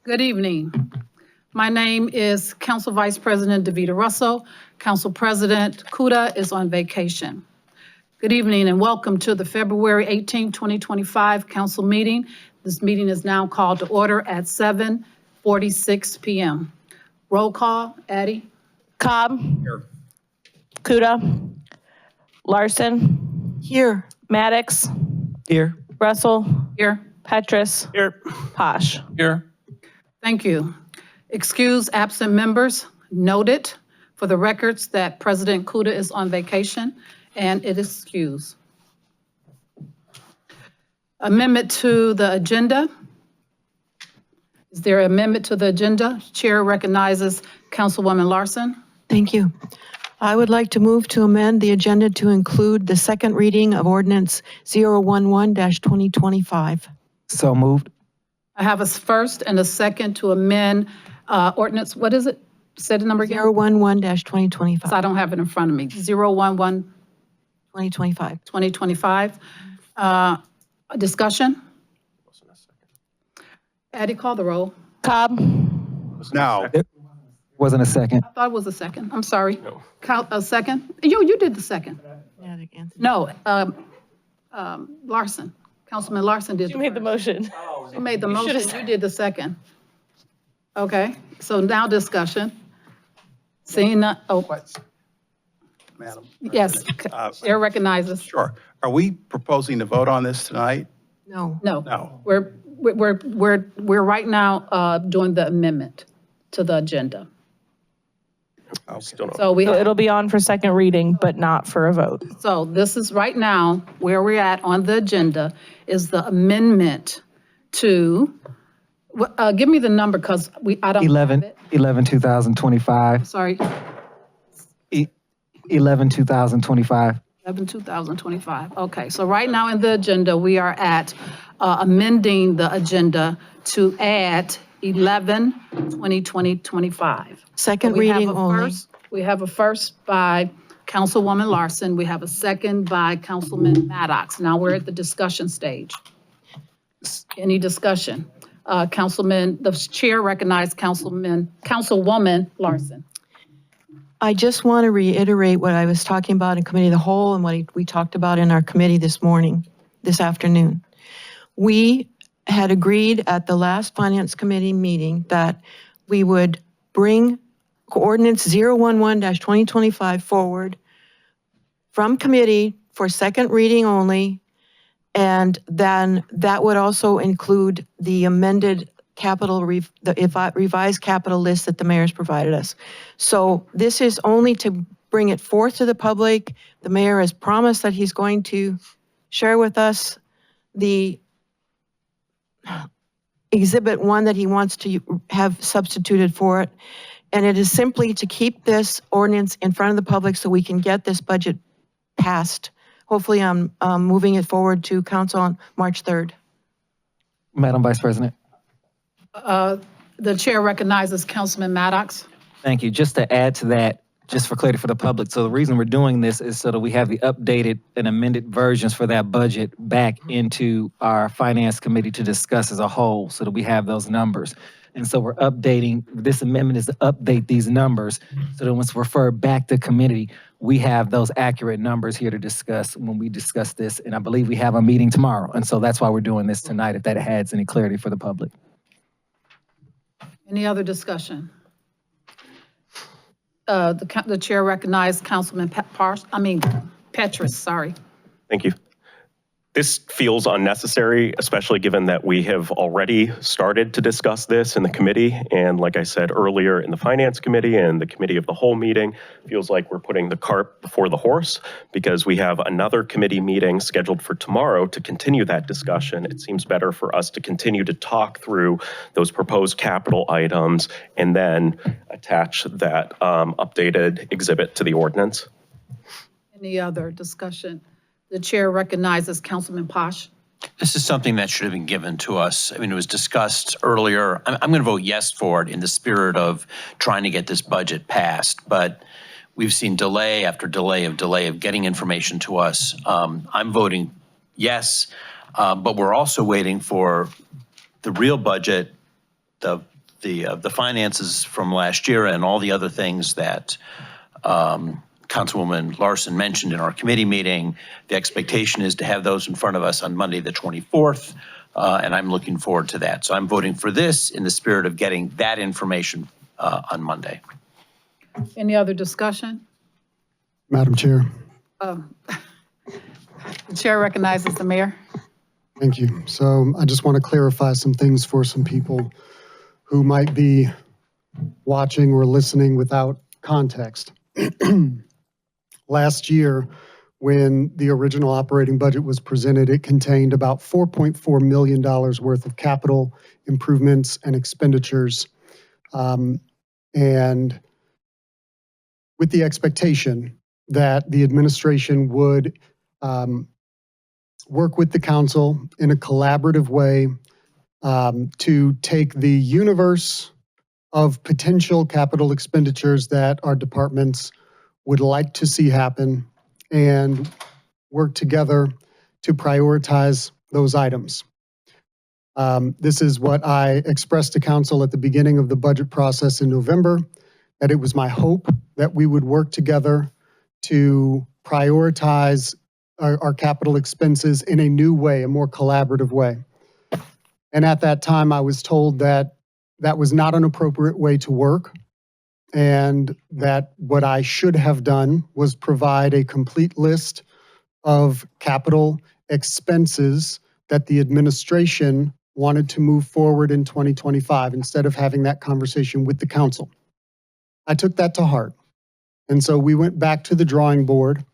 Good evening. My name is Council Vice President Davita Russell. Council President Kuda is on vacation. Good evening and welcome to the February 18, 2025 council meeting. This meeting is now called to order at 7:46 p.m. Roll call, Addie. Cobb. Here. Kuda. Larson. Here. Maddox. Here. Russell. Here. Petrus. Here. Posh. Here. Thank you. Excuse absent members. Noted for the records that President Kuda is on vacation and it is excused. Amendment to the agenda. Is there an amendment to the agenda? Chair recognizes Councilwoman Larson. Thank you. I would like to move to amend the agenda to include the second reading of ordinance 011-2025. So moved. I have a first and a second to amend ordinance, what is it? Say the number again. 011-2025. So I don't have it in front of me. 011 2025. 2025. Discussion? Addie, call the roll. Cobb. Now, Wasn't a second. I thought it was a second. I'm sorry. No. A second? You did the second. No, Larson. Councilman Larson did. You made the motion. You made the motion. You did the second. Okay, so now discussion. Seeing none, oh, Madam. yes, Chair recognizes. Sure. Are we proposing to vote on this tonight? No. No, No. we're right now doing the amendment to the agenda. Okay. So It'll be on for second reading, but not for a vote. So this is right now where we're at on the agenda is the amendment to, give me the number because I don't have it. 11/2025. Sorry, 11/2025. 11/2025. Okay, so right now in the agenda, we are at amending the agenda to add 11/2025. Second We have reading a only. first- We have a first by Councilwoman Larson. We have a second by Councilman Maddox. Now we're at the discussion stage. Any discussion? The chair recognized Councilwoman Larson. I just want to reiterate what I was talking about in committee of the whole and what we talked about in our committee this afternoon. We had agreed at the last finance committee meeting that we would bring ordinance 011-2025 forward from committee for second reading only. And then that would also include the amended revised capital list that the mayor's provided us. So this is only to bring it forth to the public. The mayor has promised that he's going to share with us the exhibit 1 that he wants to have substituted for it. And it is simply to keep this ordinance in front of the public so we can get this budget passed. Hopefully I'm moving it forward to council on March 3rd. Madam Vice President. The chair recognizes Councilman Maddox. Thank you. Just to add to that, just for clarity for the public. So the reason we're doing this is so that we have the updated and amended versions for that budget back into our finance committee to discuss as a whole so that we have those numbers. And so we're updating, this amendment is to update these numbers so that once referred back to committee, we have those accurate numbers here to discuss when we discuss this. And I believe we have a meeting tomorrow. And so that's why we're doing this tonight, if that adds any clarity for the public. Any other discussion? The chair recognized Councilman Petrus, sorry. Thank you. This feels unnecessary, especially given that we have already started to discuss this in the committee. And like I said earlier, in the finance committee and the committee of the whole meeting, feels like we're putting the cart before the horse because we have another committee meeting scheduled for tomorrow to continue that discussion. It seems better for us to continue to talk through those proposed capital items and then attach that updated exhibit to the ordinance. Any other discussion? The chair recognizes Councilman Posh. This is something that should have been given to us. I mean, it was discussed earlier. I'm going to vote yes for it in the spirit of trying to get this budget passed, but we've seen delay after delay of getting information to us. I'm voting yes, but we're also waiting for the real budget, the the finances from last year and all the other things that Councilwoman Larson mentioned in our committee meeting. The expectation is to have those in front of us on Monday, the 24th, and I'm looking forward to that. So I'm voting for this in the spirit of getting that information on Monday. Any other discussion? Madam Chair, The chair recognizes the mayor. thank you. So I just want to clarify some things for some people who might be watching or listening without context. Last year, when the original operating budget was presented, it contained about $4.4 million worth of capital improvements and expenditures. And with the expectation that the administration would work with the council in a collaborative way to take the universe of potential capital expenditures that our departments would like to see happen and work together to prioritize those items. This is what I expressed to council at the beginning of the budget process in November, that it was my hope that we would work together to prioritize our capital expenses in a new way, a more collaborative way. And at that time, I was told that that was not an appropriate way to work, and that what I should have done was provide a complete list of capital expenses that the administration wanted to move forward in 2025 instead of having that conversation with the council. I took that to heart. And so we went back to the drawing board,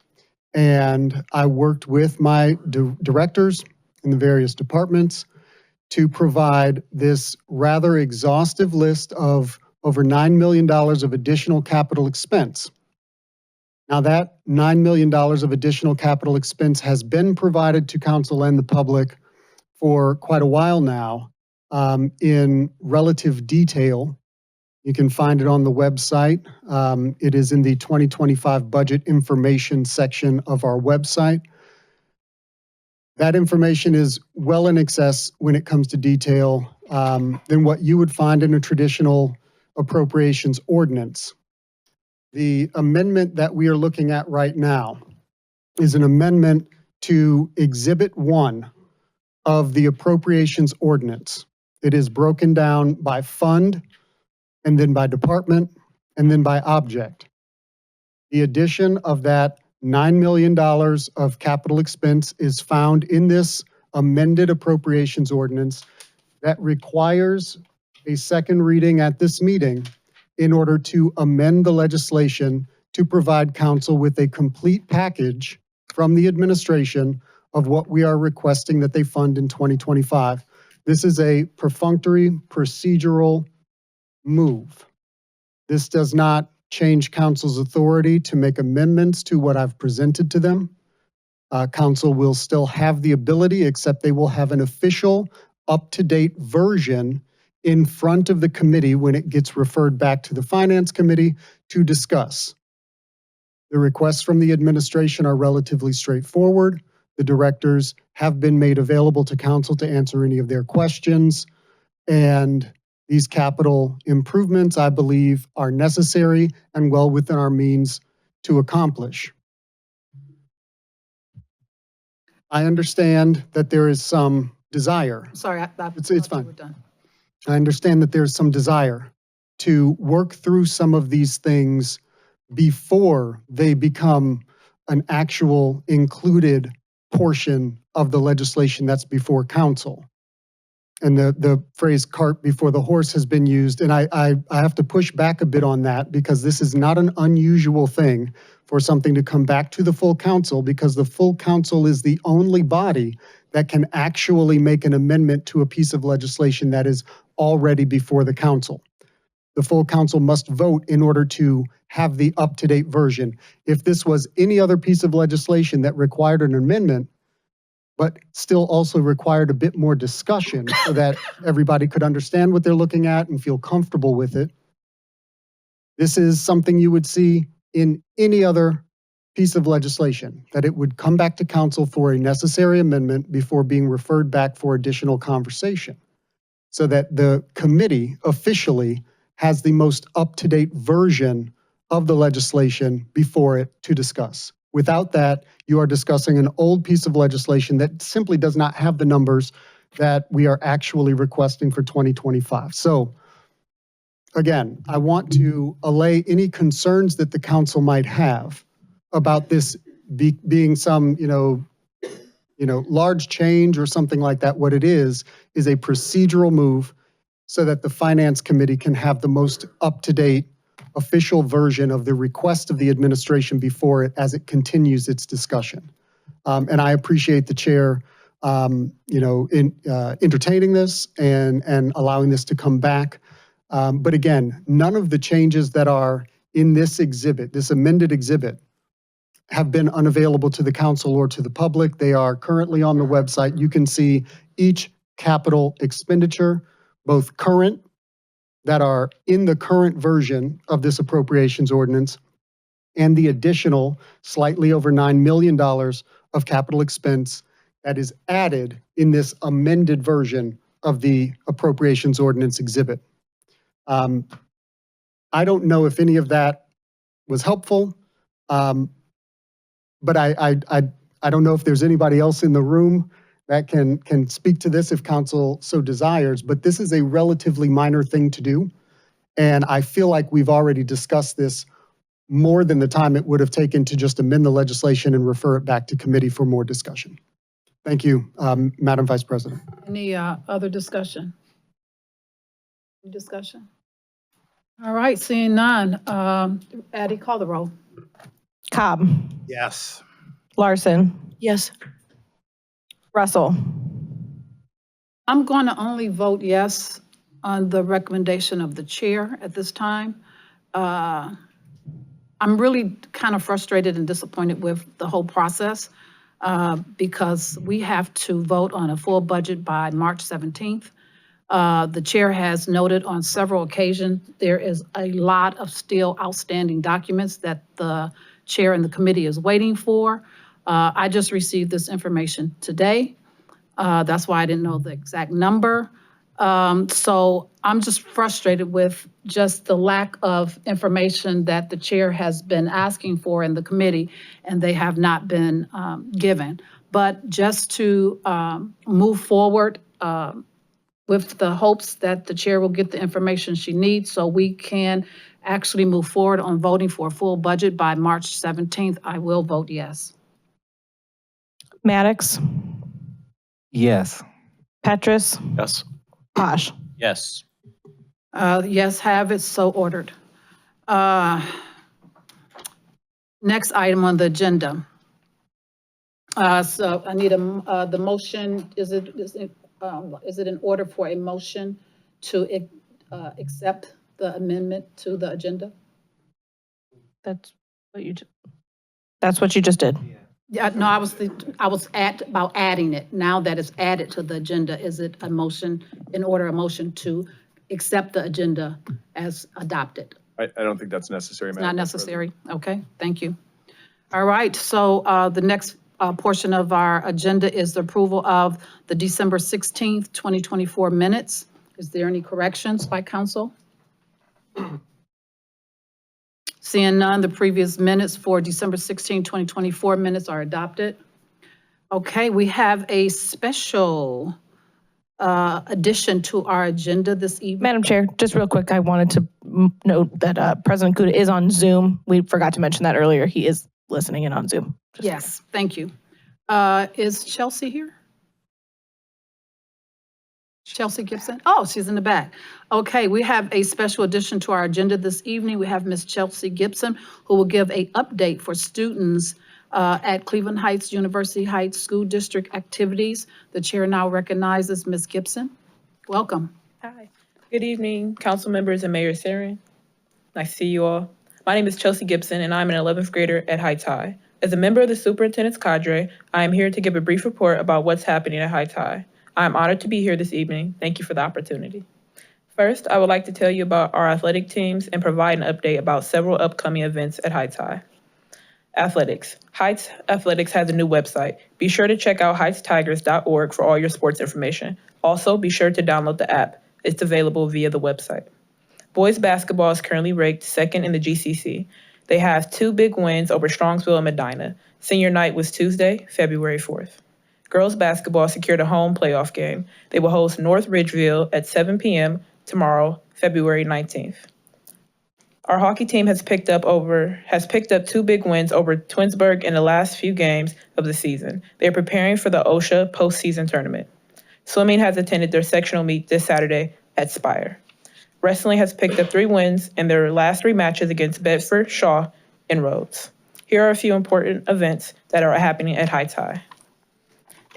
and I worked with my directors in the various departments to provide this rather exhaustive list of over $9 million of additional capital expense. Now, that $9 million of additional capital expense has been provided to council and the public for quite a while now in relative detail. You can find it on the website. It is in the 2025 budget information section of our website. That information is well in excess when it comes to detail than what you would find in a traditional appropriations ordinance. The amendment that we are looking at right now is an amendment to Exhibit 1 of the appropriations ordinance. It is broken down by fund, and then by department, and then by object. The addition of that $9 million of capital expense is found in this amended appropriations ordinance that requires a second reading at this meeting in order to amend the legislation to provide council with a complete package from the administration of what we are requesting that they fund in 2025. This is a perfunctory procedural move. This does not change council's authority to make amendments to what I've presented to them. Council will still have the ability, except they will have an official, up-to-date version in front of the committee when it gets referred back to the Finance Committee to discuss. The requests from the administration are relatively straightforward. The directors have been made available to council to answer any of their questions. And these capital improvements, I believe, are necessary and well within our means to accomplish. I understand that there is some desire. Sorry, I It's thought you fine. were done. I understand that there's some desire to work through some of these things before they become an actual included portion of the legislation that's before council. And the phrase cart before the horse has been used, and I have to push back a bit on that because this is not an unusual thing for something to come back to the full council, because the full council is the only body that can actually make an amendment to a piece of legislation that is already before the council. The full council must vote in order to have the up-to-date version. If this was any other piece of legislation that required an amendment, but still also required a bit more discussion so that everybody could understand what they're looking at and feel comfortable with it, this is something you would see in any other piece of legislation, that it would come back to council for a necessary amendment before being referred back for additional conversation. so that the committee officially has the most up-to-date version of the legislation before it to discuss. Without that, you are discussing an old piece of legislation that simply does not have the numbers that we are actually requesting for 2025. So again, I want to allay any concerns that the council might have about this being some, large change or something like that. What it is a procedural move so that the Finance Committee can have the most up-to-date official version of the request of the administration before it as it continues its discussion. And I appreciate the chair, entertaining this and allowing this to come back. But again, none of the changes that are in this exhibit, this amended exhibit, have been unavailable to the council or to the public. They are currently on the website. You can see each capital expenditure, both current, that are in the current version of this appropriations ordinance, and the additional slightly over $9 million of capital expense that is added in this amended version of the appropriations ordinance exhibit. I don't know if any of that was helpful, but I don't know if there's anybody else in the room that can speak to this if council so desires, but this is a relatively minor thing to do. And I feel like we've already discussed this more than the time it would have taken to just amend the legislation and refer it back to committee for more discussion. Thank you, Madam Vice President. Any other discussion? Any discussion? All right, seeing none. Addie, call the roll. Cobb, Yes. Larson, Yes. Russell, I'm going to only vote yes on the recommendation of the chair at this time. I'm really kind of frustrated and disappointed with the whole process because we have to vote on a full budget by March 17th. The chair has noted on several occasions there is a lot of still outstanding documents that the chair and the committee is waiting for. I just received this information today. That's why I didn't know the exact number. So I'm just frustrated with just the lack of information that the chair has been asking for in the committee, and they have not been given. But just to move forward with the hopes that the chair will get the information she needs so we can actually move forward on voting for a full budget by March 17th, I will vote yes. Maddox, Yes. Petrus, Yes. Posh. Yes. Yes, have it, so ordered. Next item on the agenda. So I need the motion, is it in order for a motion to accept the amendment to the agenda? That's what you just did. Yeah, no, I was about adding it. Now that it's added to the agenda, is it a motion, a motion to accept the agenda as adopted? I don't think that's necessary, It's Madam not Vice President. necessary? Okay, thank you. All right, so the next portion of our agenda is the approval of the December 16th, 2024 minutes. Is there any corrections by council? Seeing none, the previous minutes for December 16, 2024 minutes are adopted. Okay, we have a special addition to our agenda this evening. Madam Chair, just real quick, I wanted to note that President Kuda is on Zoom. We forgot to mention that earlier. He is listening in on Zoom. Yes, thank you. Is Chelsea here? Chelsea Gibson? Oh, she's in the back. Okay, we have a special addition to our agenda this evening. We have Ms. Chelsea Gibson, who will give an update for students at Cleveland Heights University Heights School District activities. The chair now recognizes Ms. Gibson. Welcome. Hi. Good evening, council members and Mayor Sarin. Nice to see you all. My name is Chelsea Gibson, and I'm an 11th grader at Heights High. As a member of the superintendent's cadre, I am here to give a brief report about what's happening at Heights High. I am honored to be here this evening. Thank you for the opportunity. First, I would like to tell you about our athletic teams and provide an update about several upcoming events at Heights High. Athletics. Heights Athletics has a new website. Be sure to check out heightstigers.org for all your sports information. Also, be sure to download the app. It's available via the website. Boys basketball is currently ranked second in the GCC. They have 2 big wins over Strongsville and Medina. Senior night was Tuesday, February 4th. Girls basketball secured a home playoff game. They will host North Ridgeville at 7 p.m. tomorrow, February 19th. Our hockey team has picked up 2 big wins over Twinsburg in the last few games of the season. They are preparing for the OSHA postseason tournament. Swimming has attended their sectional meet this Saturday at Spire. Wrestling has picked up 3 wins in their last 3 matches against Bedford, Shaw, and Rhodes. Here are a few important events that are happening at Heights High.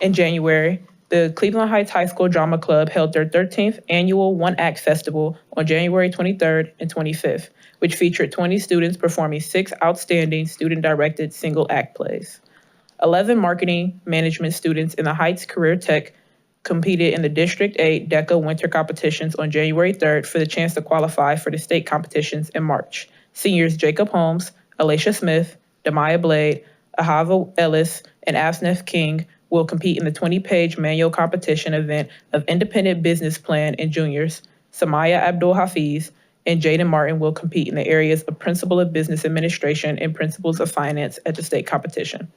In January, the Cleveland Heights High School Drama Club held their 13th annual One Act Festival on January 23rd and 25th, which featured 20 students performing 6 outstanding student-directed single-act plays. 11 marketing management students in the Heights Career Tech competed in the District 8 DECA Winter Competitions on January 3rd for the chance to qualify for the state competitions in March. Seniors Jacob Holmes, Alacia Smith, Demaya Blade, Ahava Ellis, and Asnef King will compete in the 20-page manual competition event of Independent Business Plan, and juniors Samaya Abdul Hafiz and Jaden Martin will compete in the areas of Principle of Business Administration and Principles of Finance at the state competition.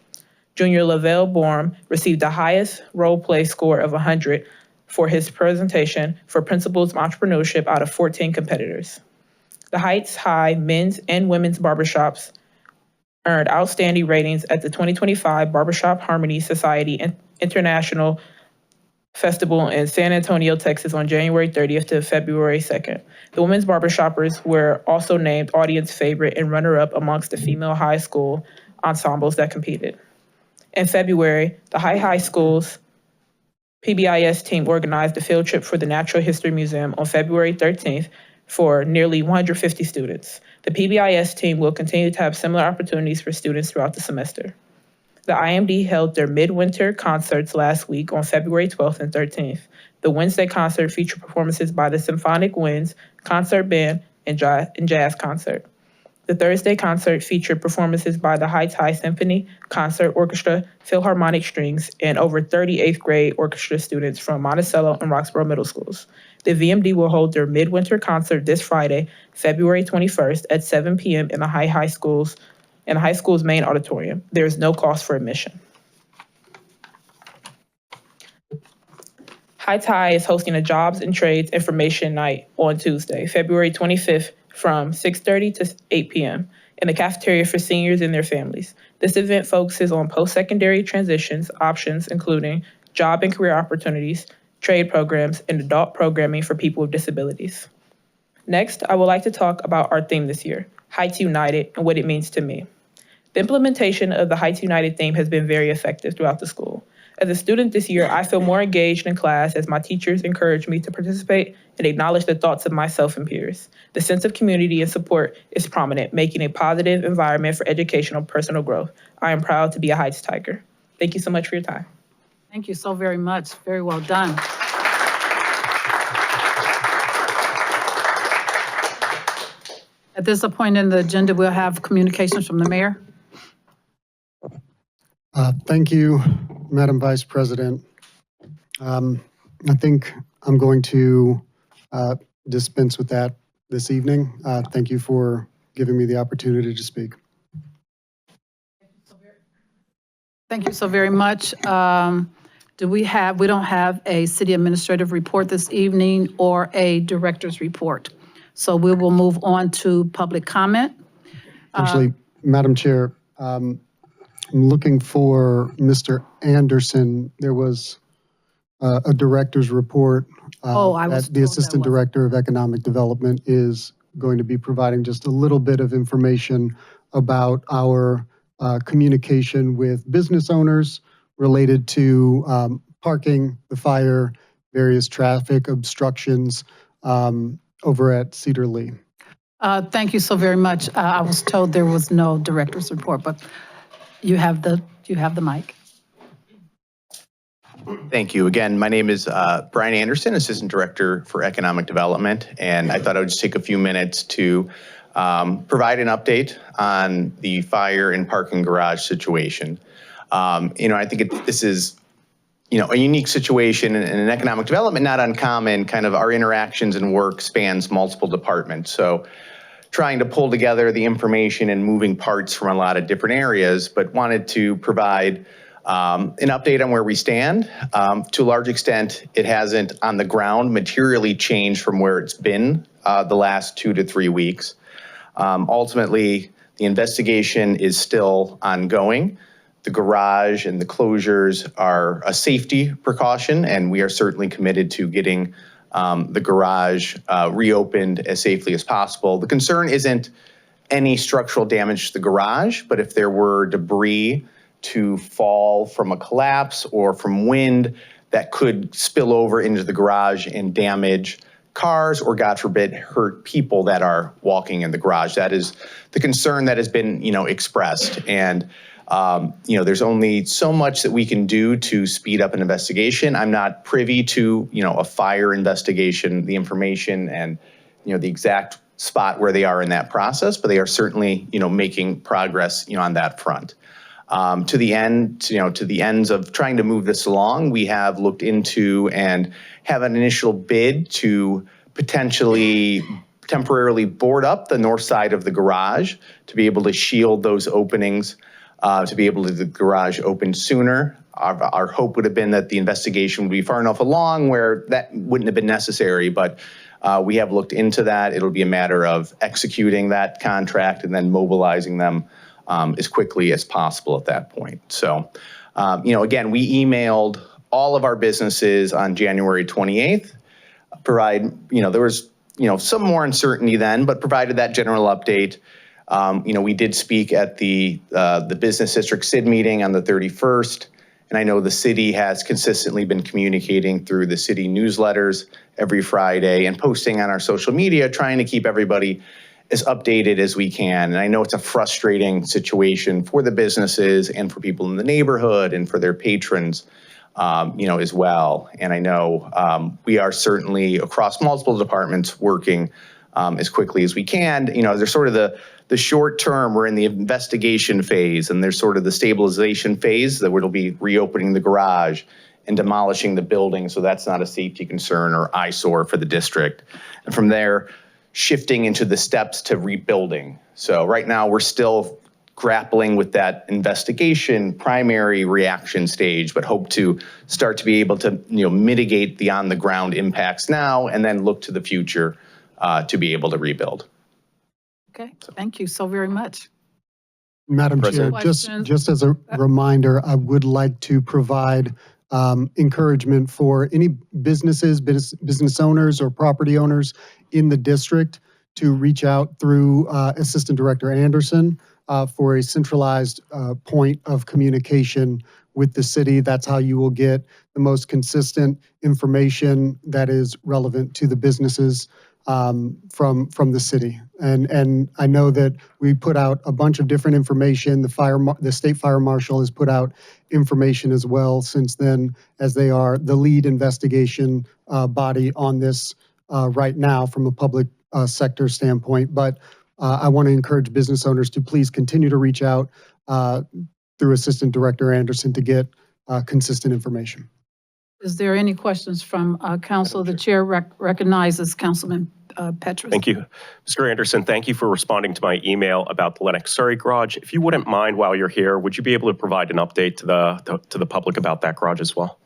Junior Lavelle Borm received the highest role play score of 100 for his presentation for Principles of Entrepreneurship out of 14 competitors. The Heights High men's and women's barbershops earned outstanding ratings at the 2025 Barbershop Harmony Society International Festival in San Antonio, Texas on January 30th to February 2nd. The women's barbershoppers were also named audience favorite and runner-up amongst the female high school ensembles that competed. In February, the High School's PBIS team organized a field trip for the Natural History Museum on February 13th for nearly 150 students. The PBIS team will continue to have similar opportunities for students throughout the semester. The IMD held their midwinter concerts last week on February 12th and 13th. The Wednesday concert featured performances by the Symphonic Winds Concert Band and Jazz Concert. The Thursday concert featured performances by the Heights High Symphony, Concert Orchestra, Philharmonic Strings, and over 30 8th grade orchestra students from Monticello and Roxborough Middle Schools. The VMD will hold their midwinter concert this Friday, February 21st at 7 p.m. in the high school's main auditorium. There is no cost for admission. Heights High is hosting a Jobs and Trades Information Night on Tuesday, February 25th from 6:30 to 8 p.m. in the cafeteria for seniors and their families. This event focuses on post-secondary transitions options, including job and career opportunities, trade programs, and adult programming for people with disabilities. Next, I would like to talk about our theme this year, Heights United, and what it means to me. The implementation of the Heights United theme has been very effective throughout the school. As a student this year, I feel more engaged in class as my teachers encourage me to participate and acknowledge the thoughts of myself and peers. The sense of community and support is prominent, making a positive environment for educational personal growth. I am proud to be a Heights Tiger. Thank you so much for your time. Thank you so very much. Very well done. At this point in the agenda, we'll have communications from the mayor. Thank you, Madam Vice President. I think I'm going to dispense with that this evening. Thank you for giving me the opportunity to speak. Thank you so very much. We don't have a city administrative report this evening or a director's report. So we will move on to public comment. Actually, Madam Chair, I'm looking for Mr. Anderson. There was a director's report. I was that the told Assistant that was- Director of Economic Development is going to be providing just a little bit of information about our communication with business owners related to parking, the fire, various traffic obstructions over at Cedar Lee. Thank you so very much. I was told there was no director's report, but you have the mic. Thank you. Again, my name is Brian Anderson, Assistant Director for Economic Development, and I thought I would just take a few minutes to provide an update on the fire and parking garage situation. I think this is, a unique situation in economic development, not uncommon. Kind of our interactions and work spans multiple departments. So trying to pull together the information and moving parts from a lot of different areas, but wanted to provide an update on where we stand. To a large extent, it hasn't on the ground materially changed from where it's been the last 2 to 3 weeks. Ultimately, the investigation is still ongoing. The garage and the closures are a safety precaution, and we are certainly committed to getting the garage reopened as safely as possible. The concern isn't any structural damage to the garage, but if there were debris to fall from a collapse or from wind that could spill over into the garage and damage cars or, God forbid, hurt people that are walking in the garage. That is the concern that has been, expressed. And, there's only so much that we can do to speed up an investigation. I'm not privy to, a fire investigation, the information and, the exact spot where they are in that process, but they are certainly, making progress, on that front. To the ends of trying to move this along, we have looked into and have an initial bid to potentially temporarily board up the north side of the garage to be able to shield those openings, to be able to the garage open sooner. Our hope would have been that the investigation would be far enough along where that wouldn't have been necessary, but we have looked into that. It'll be a matter of executing that contract and then mobilizing them as quickly as possible at that point. So, again, we emailed all of our businesses on January 28th, there was, some more uncertainty then, but provided that general update. We did speak at the Business District SID meeting on the 31st, and I know the city has consistently been communicating through the city newsletters every Friday and posting on our social media, trying to keep everybody as updated as we can. And I know it's a frustrating situation for the businesses and for people in the neighborhood and for their patrons, as well. And I know we are certainly across multiple departments working as quickly as we can. There's sort of the short term, we're in the investigation phase, and there's sort of the stabilization phase that it'll be reopening the garage and demolishing the building, so that's not a safety concern or eyesore for the district. And from there, shifting into the steps to rebuilding. So right now we're still grappling with that investigation primary reaction stage, but hope to start to be able to mitigate the on the ground impacts now and then look to the future to be able to rebuild. Okay, thank you so very much. Madam Chair, Questions? just as a reminder, I would like to provide encouragement for any business owners or property owners in the district to reach out through Assistant Director Anderson for a centralized point of communication with the city. That's how you will get the most consistent information that is relevant to the businesses from the city. And I know that we put out a bunch of different information. The state fire marshal has put out information as well since then, as they are the lead investigation body on this right now from a public sector standpoint. But I want to encourage business owners to please continue to reach out through Assistant Director Anderson to get consistent information. Is there any questions from council? The chair recognizes Councilman Petrus. Thank you. Mr. Anderson, thank you for responding to my email about the Lennox Surrey garage. If you wouldn't mind, while you're here, would you be able to provide an update to the public about that garage as well?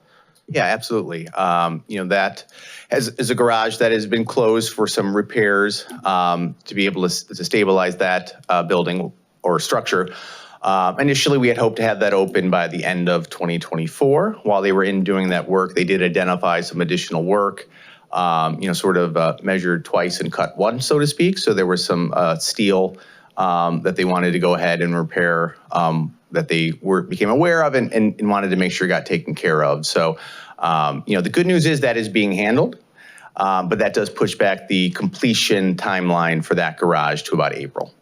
Yeah, absolutely. That is a garage that has been closed for some repairs to be able to stabilize that building or structure. Initially, we had hoped to have that open by the end of 2024. While they were doing that work, they did identify some additional work, measured twice and cut once, so to speak. So there was some steel that they wanted to go ahead and repair that they became aware of and wanted to make sure got taken care of. So, the good news is that is being handled, but that does push back the completion timeline for that garage to about April.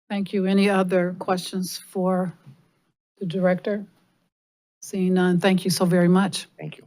Thank you. Any other questions for the director? Seeing none, thank you so very much. Thank you.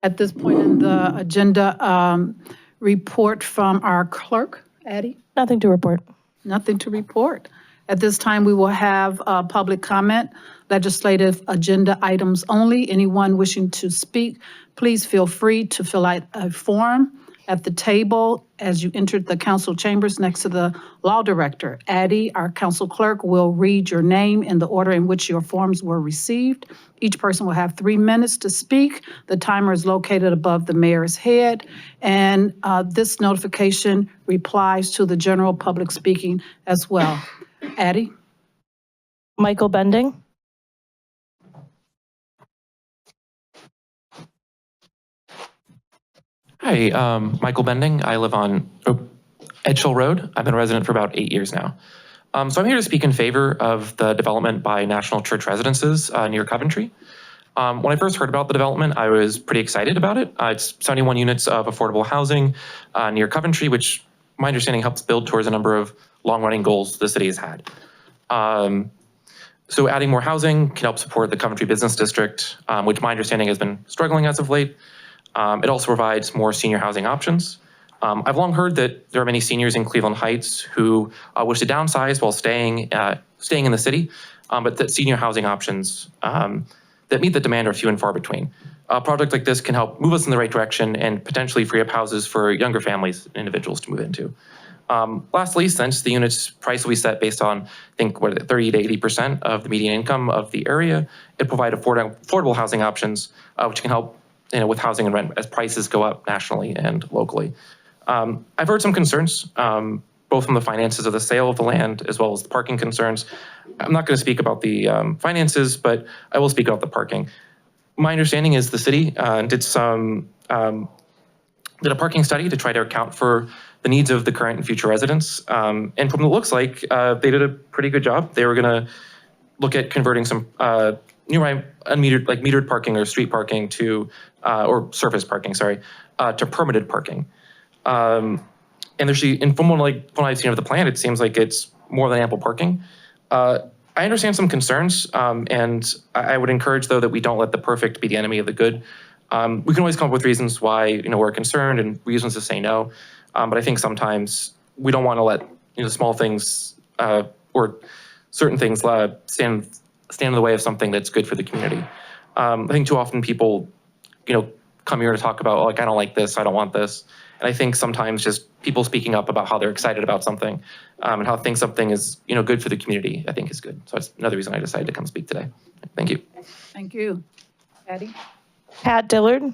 At this point in the agenda, report from our clerk, Addie? Nothing to report. Nothing to report. At this time, we will have public comment, legislative agenda items only. Anyone wishing to speak, please feel free to fill out a form at the table as you entered the council chambers next to the law director. Addie, our council clerk, will read your name in the order in which your forms were received. Each person will have 3 minutes to speak. The timer is located above the mayor's head. And this notification replies to the general public speaking as well. Addie? Michael Bending. Hi, Michael Bending. I live on Edgehill Road. I've been a resident for about 8 years now. So I'm here to speak in favor of the development by National Church Residences near Coventry. When I first heard about the development, I was pretty excited about it. It's 71 units of affordable housing near Coventry, which my understanding helps build towards a number of long-running goals the city has had. So adding more housing can help support the Coventry Business District, which my understanding has been struggling as of late. It also provides more senior housing options. I've long heard that there are many seniors in Cleveland Heights who wish to downsize while staying in the city, but that senior housing options that meet the demand are few and far between. A project like this can help move us in the right direction and potentially free up houses for younger families and individuals to move into. Lastly, since the unit's price will be set based on, I think, 30 to 80% of the median income of the area, it provides affordable housing options, which can help with housing and rent as prices go up nationally and locally. I've heard some concerns, both from the finances of the sale of the land as well as the parking concerns. I'm not going to speak about the finances, but I will speak about the parking. My understanding is the city did a parking study to try to account for the needs of the current and future residents. And from what it looks like, they did a pretty good job. They were going to look at converting some nearby unmetered, like metered parking or street parking to, or surface parking, sorry, to permitted parking. And from what I've seen of the plan, it seems like it's more than ample parking. I understand some concerns, and I would encourage, though, that we don't let the perfect be the enemy of the good. We can always come up with reasons why we're concerned and reasons to say no, but I think sometimes we don't want to let small things or certain things stand in the way of something that's good for the community. I think too often people come here to talk about, like, I don't like this, I don't want this. And I think sometimes just people speaking up about how they're excited about something and how think something is good for the community, I think is good. So that's another reason I decided to come speak today. Thank you. Thank you. Addie? Pat Dillard.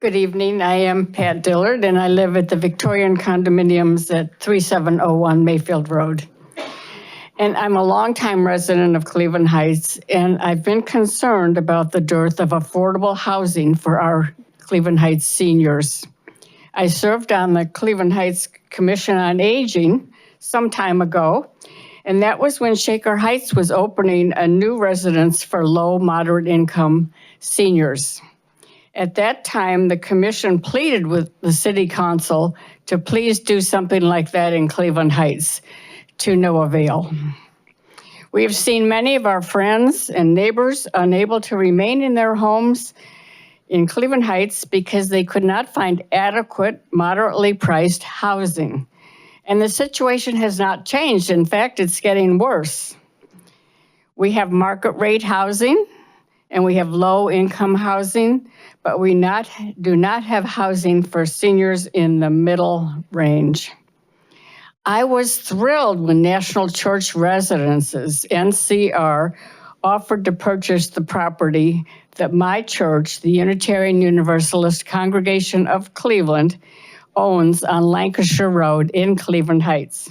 Good evening. I am Pat Dillard, and I live at the Victorian Condominiums at 3701 Mayfield Road. And I'm a longtime resident of Cleveland Heights, and I've been concerned about the dearth of affordable housing for our Cleveland Heights seniors. I served on the Cleveland Heights Commission on Aging some time ago, and that was when Shaker Heights was opening a new residence for low, moderate income seniors. At that time, the commission pleaded with the city council to please do something like that in Cleveland Heights, to no avail. We have seen many of our friends and neighbors unable to remain in their homes in Cleveland Heights because they could not find adequate, moderately priced housing. And the situation has not changed. In fact, it's getting worse. We have market rate housing and we have low income housing, but we do not have housing for seniors in the middle range. I was thrilled when National Church Residences, NCR, offered to purchase the property that my church, the Unitarian Universalist Congregation of Cleveland, owns on Lancashire Road in Cleveland Heights.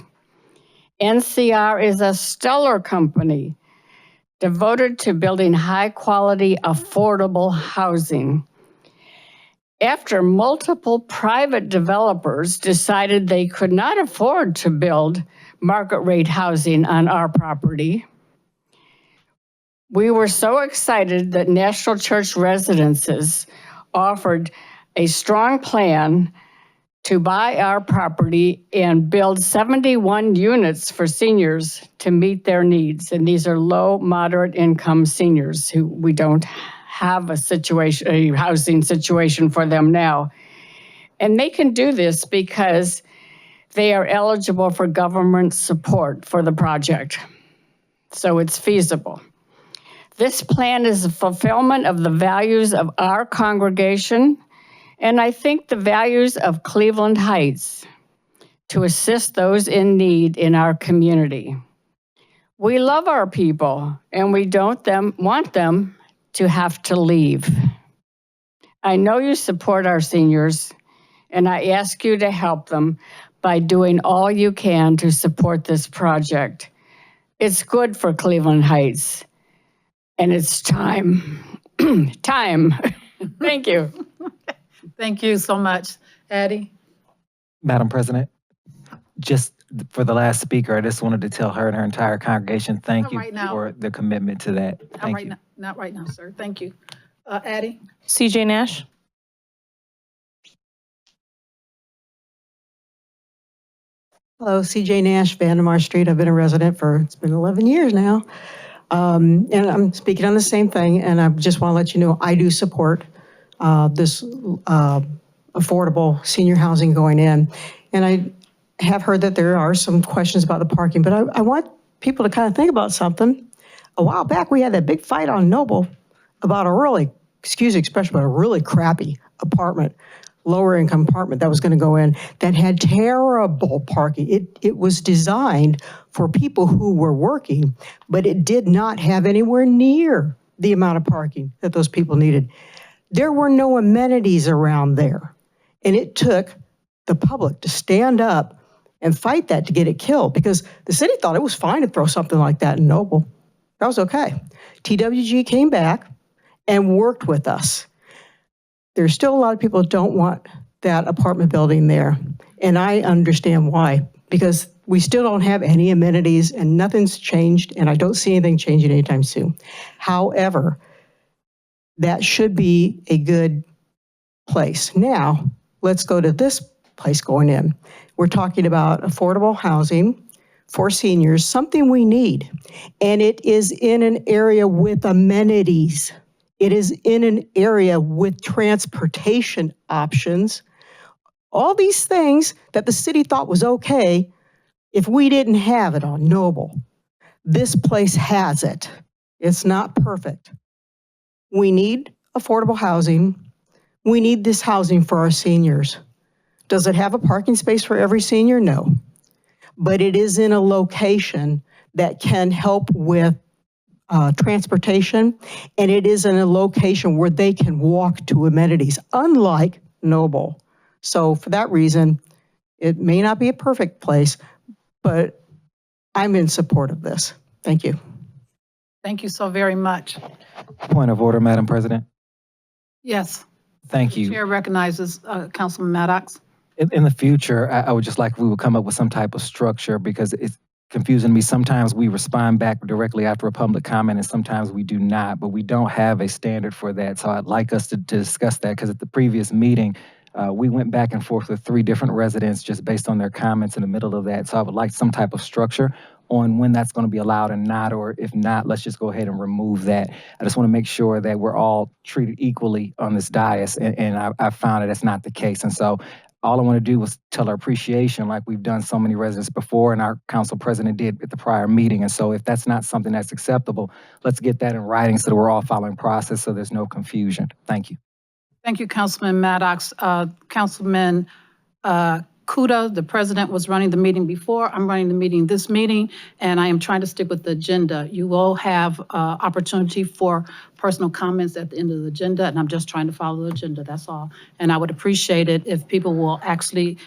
NCR is a stellar company devoted to building high-quality, affordable housing. After multiple private developers decided they could not afford to build market rate housing on our property, we were so excited that National Church Residences offered a strong plan to buy our property and build 71 units for seniors to meet their needs. And these are low, moderate income seniors who we don't have a housing situation for them now. And they can do this because they are eligible for government support for the project. So it's feasible. This plan is a fulfillment of the values of our congregation, and I think the values of Cleveland Heights to assist those in need in our community. We love our people, and we don't want them to have to leave. I know you support our seniors, and I ask you to help them by doing all you can to support this project. It's good for Cleveland Heights, and it's time. Time. Thank you. Thank you so much. Addie? Madam President, just for the last speaker, I just wanted to tell her and her entire congregation, thank Not you right now. for the commitment to that. Thank you. Not right now, sir. Thank you. Addie? CJ Nash. Hello, CJ Nash, Vandermeer Street. I've been a resident it's been 11 years now. And I'm speaking on the same thing, and I just want to let you know, I do support this affordable senior housing going in. And I have heard that there are some questions about the parking, but I want people to kind of think about something. A while back, we had that big fight on Noble about a really, excuse the expression, but a really crappy apartment, lower income apartment that was going to go in that had terrible parking. It was designed for people who were working, but it did not have anywhere near the amount of parking that those people needed. There were no amenities around there. And it took the public to stand up and fight that to get it killed, because the city thought it was fine to throw something like that in Noble. That was okay. TWG came back and worked with us. There's still a lot of people who don't want that apartment building there. And I understand why, because we still don't have any amenities and nothing's changed, and I don't see anything changing anytime soon. However, that should be a good place. Now, let's go to this place going in. We're talking about affordable housing for seniors, something we need. And it is in an area with amenities. It is in an area with transportation options. All these things that the city thought was okay if we didn't have it on Noble. This place has it. It's not perfect. We need affordable housing. We need this housing for our seniors. Does it have a parking space for every senior? No. But it is in a location that can help with transportation, and it is in a location where they can walk to amenities, unlike Noble. So for that reason, it may not be a perfect place, but I'm in support of this. Thank you. Thank you so very much. Point of order, Madam President. Yes. Thank you. Chair recognizes Councilman Maddox. In the future, I would just like if we would come up with some type of structure, because it's confusing me. Sometimes we respond back directly after a public comment and sometimes we do not, but we don't have a standard for that. So I'd like us to discuss that, because at the previous meeting, we went back and forth with 3 different residents just based on their comments in the middle of that. So I would like some type of structure on when that's going to be allowed and not, or if not, let's just go ahead and remove that. I just want to make sure that we're all treated equally on this dais, and I found that that's not the case. And so all I want to do was tell our appreciation, like we've done so many residents before and our council president did at the prior meeting. And so if that's not something that's acceptable, let's get that in writing so that we're all following process so there's no confusion. Thank you. Thank you, Councilman Maddox. Councilman Kuda, the president, was running the meeting before. I'm running the meeting this meeting, and I am trying to stick with the agenda. You will have opportunity for personal comments at the end of the agenda, and I'm just trying to follow the agenda, that's all. And I would appreciate it if people will actually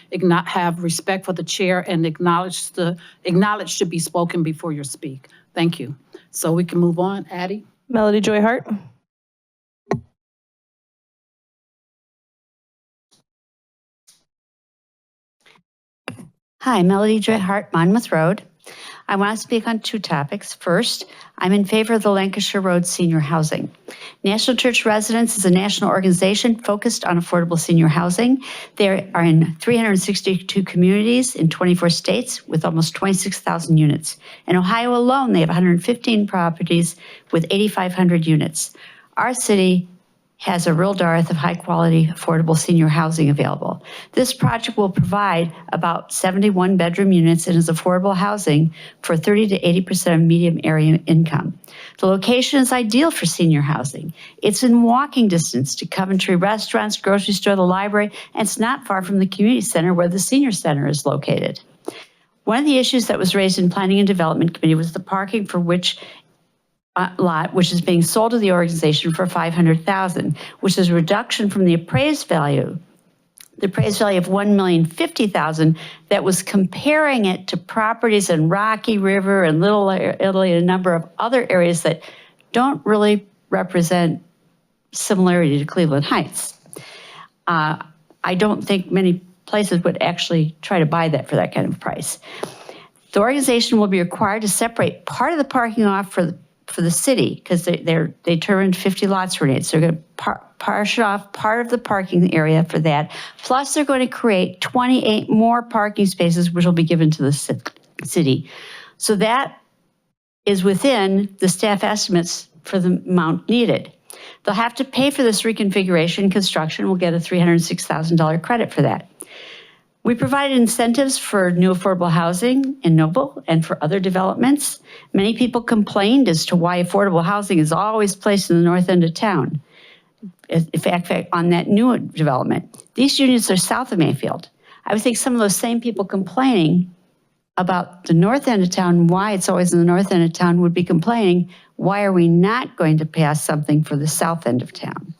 have respect for the chair and acknowledge should be spoken before you speak. Thank you. So we can move on. Addie? Melody Joy Hart. Hi, Melody Joy Hart, Monmouth Road. I want to speak on 2 topics. First, I'm in favor of the Lancashire Road Senior Housing. National Church Residents is a national organization focused on affordable senior housing. They are in 362 communities in 24 states with almost 26,000 units. In Ohio alone, they have 115 properties with 8,500 units. Our city has a real dearth of high-quality, affordable senior housing available. This project will provide about 71 bedroom units and is affordable housing for 30 to 80% of median area income. The location is ideal for senior housing. It's in walking distance to Coventry restaurants, grocery store, the library, and it's not far from the community center where the senior center is located. One of the issues that was raised in Planning and Development Committee was the parking for which lot, which is being sold to the organization for $500,000, which is a reduction from the appraised value. The appraised value of $1,050,000 that was comparing it to properties in Rocky River and Little Italy and a number of other areas that don't really represent similarity to Cleveland Heights. I don't think many places would actually try to buy that for that kind of price. The organization will be required to separate part of the parking off for the city, because they turned 50 lots for it. So they're going to partition off part of the parking area for that. Plus, they're going to create 28 more parking spaces, which will be given to the city. So that is within the staff estimates for the amount needed. They'll have to pay for this reconfiguration. Construction will get a $306,000 credit for that. We provided incentives for new affordable housing in Noble and for other developments. Many people complained as to why affordable housing is always placed in the north end of town. In fact, on that new development, these units are south of Mayfield. I would think some of those same people complaining about the north end of town, why it's always in the north end of town, would be complaining, why are we not going to pass something for the south end of town?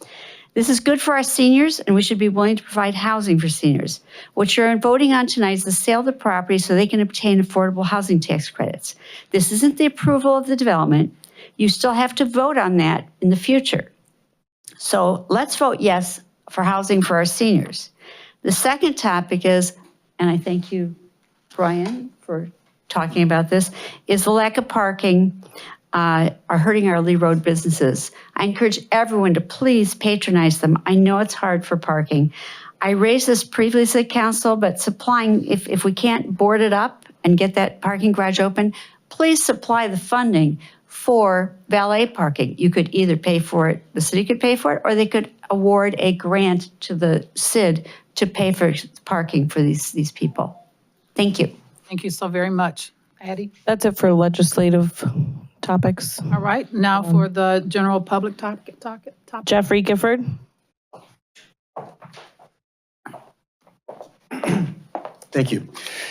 This is good for our seniors, and we should be willing to provide housing for seniors. What you're voting on tonight is the sale of the property so they can obtain affordable housing tax credits. This isn't the approval of the development. You still have to vote on that in the future. So let's vote yes for housing for our seniors. The second topic is, and I thank you, Brian, for talking about this, is the lack of parking are hurting our Lee Road businesses. I encourage everyone to please patronize them. I know it's hard for parking. I raised this previously at council, but supplying, if we can't board it up and get that parking garage open, please supply the funding for valet parking. You could either pay for it, the city could pay for it, or they could award a grant to the CID to pay for parking for these people. Thank you. Thank you so very much. Addie? That's it for legislative topics. All right, now for the general public topic. Jeffrey Gifford. Thank you.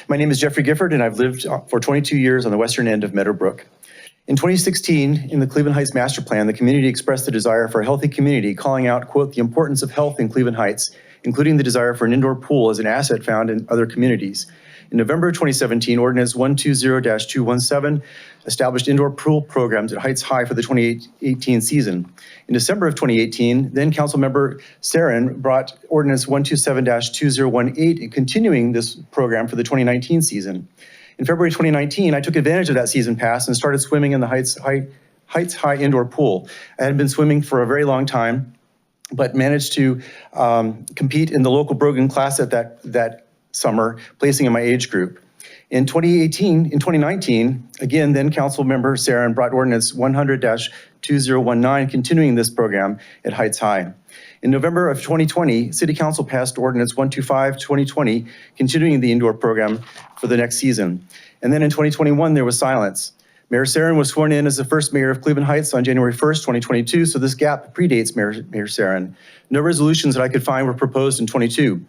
My name is Jeffrey Gifford, and I've lived for 22 years on the western end of Meadowbrook. In 2016, in the Cleveland Heights Master Plan, the community expressed the desire for a healthy community, calling out, quote, the importance of health in Cleveland Heights, including the desire for an indoor pool as an asset found in other communities. In November 2017, Ordinance 120-217 established indoor pool programs at Heights High for the 2018 season. In December of 2018, then Councilmember Sarin brought Ordinance 127-2018, continuing this program for the 2019 season. In February 2019, I took advantage of that season pass and started swimming in the Heights High indoor pool. I had been swimming for a very long time, but managed to compete in the local Brogan class at that summer, placing in my age group. In 2019, again, then Council Member Sarin brought Ordinance 100-2019, continuing this program at Heights High. In November of 2020, City Council passed Ordinance 125-2020, continuing the indoor program for the next season. And then in 2021, there was silence. Mayor Sarin was sworn in as the first mayor of Cleveland Heights on January 1st, 2022, so this gap predates Mayor Sarin. No resolutions that I could find were proposed in 22.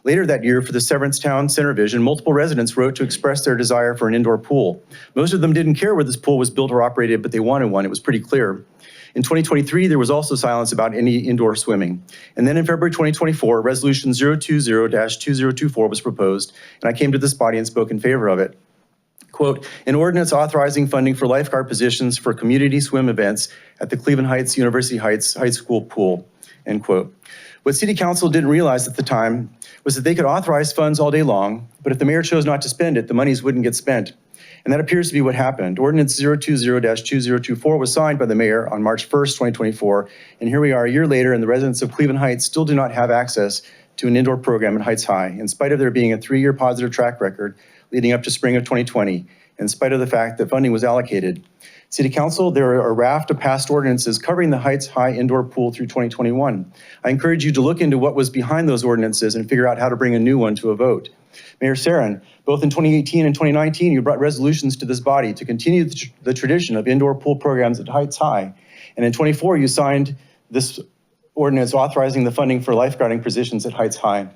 Later that year, for the Severance Town Center Vision, multiple residents wrote to express their desire for an indoor pool. Most of them didn't care where this pool was built or operated, but they wanted one. It was pretty clear. In 2023, there was also silence about any indoor swimming. And then in February 2024, Resolution 020-2024 was proposed, and I came to this body and spoke in favor of it. Quote, an ordinance authorizing funding for lifeguard positions for community swim events at the Cleveland Heights University Heights High School pool, end quote. What City Council didn't realize at the time was that they could authorize funds all day long, but if the mayor chose not to spend it, the monies wouldn't get spent. And that appears to be what happened. Ordinance 020-2024 was signed by the mayor on March 1st, 2024, and here we are a year later, and the residents of Cleveland Heights still do not have access to an indoor program at Heights High, in spite of there being a 3-year positive track record leading up to spring of 2020, in spite of the fact that funding was allocated. City Council, there are a raft of past ordinances covering the Heights High indoor pool through 2021. I encourage you to look into what was behind those ordinances and figure out how to bring a new one to a vote. Mayor Sarin, both in 2018 and 2019, you brought resolutions to this body to continue the tradition of indoor pool programs at Heights High. And in 24, you signed this ordinance authorizing the funding for lifeguarding positions at Heights High.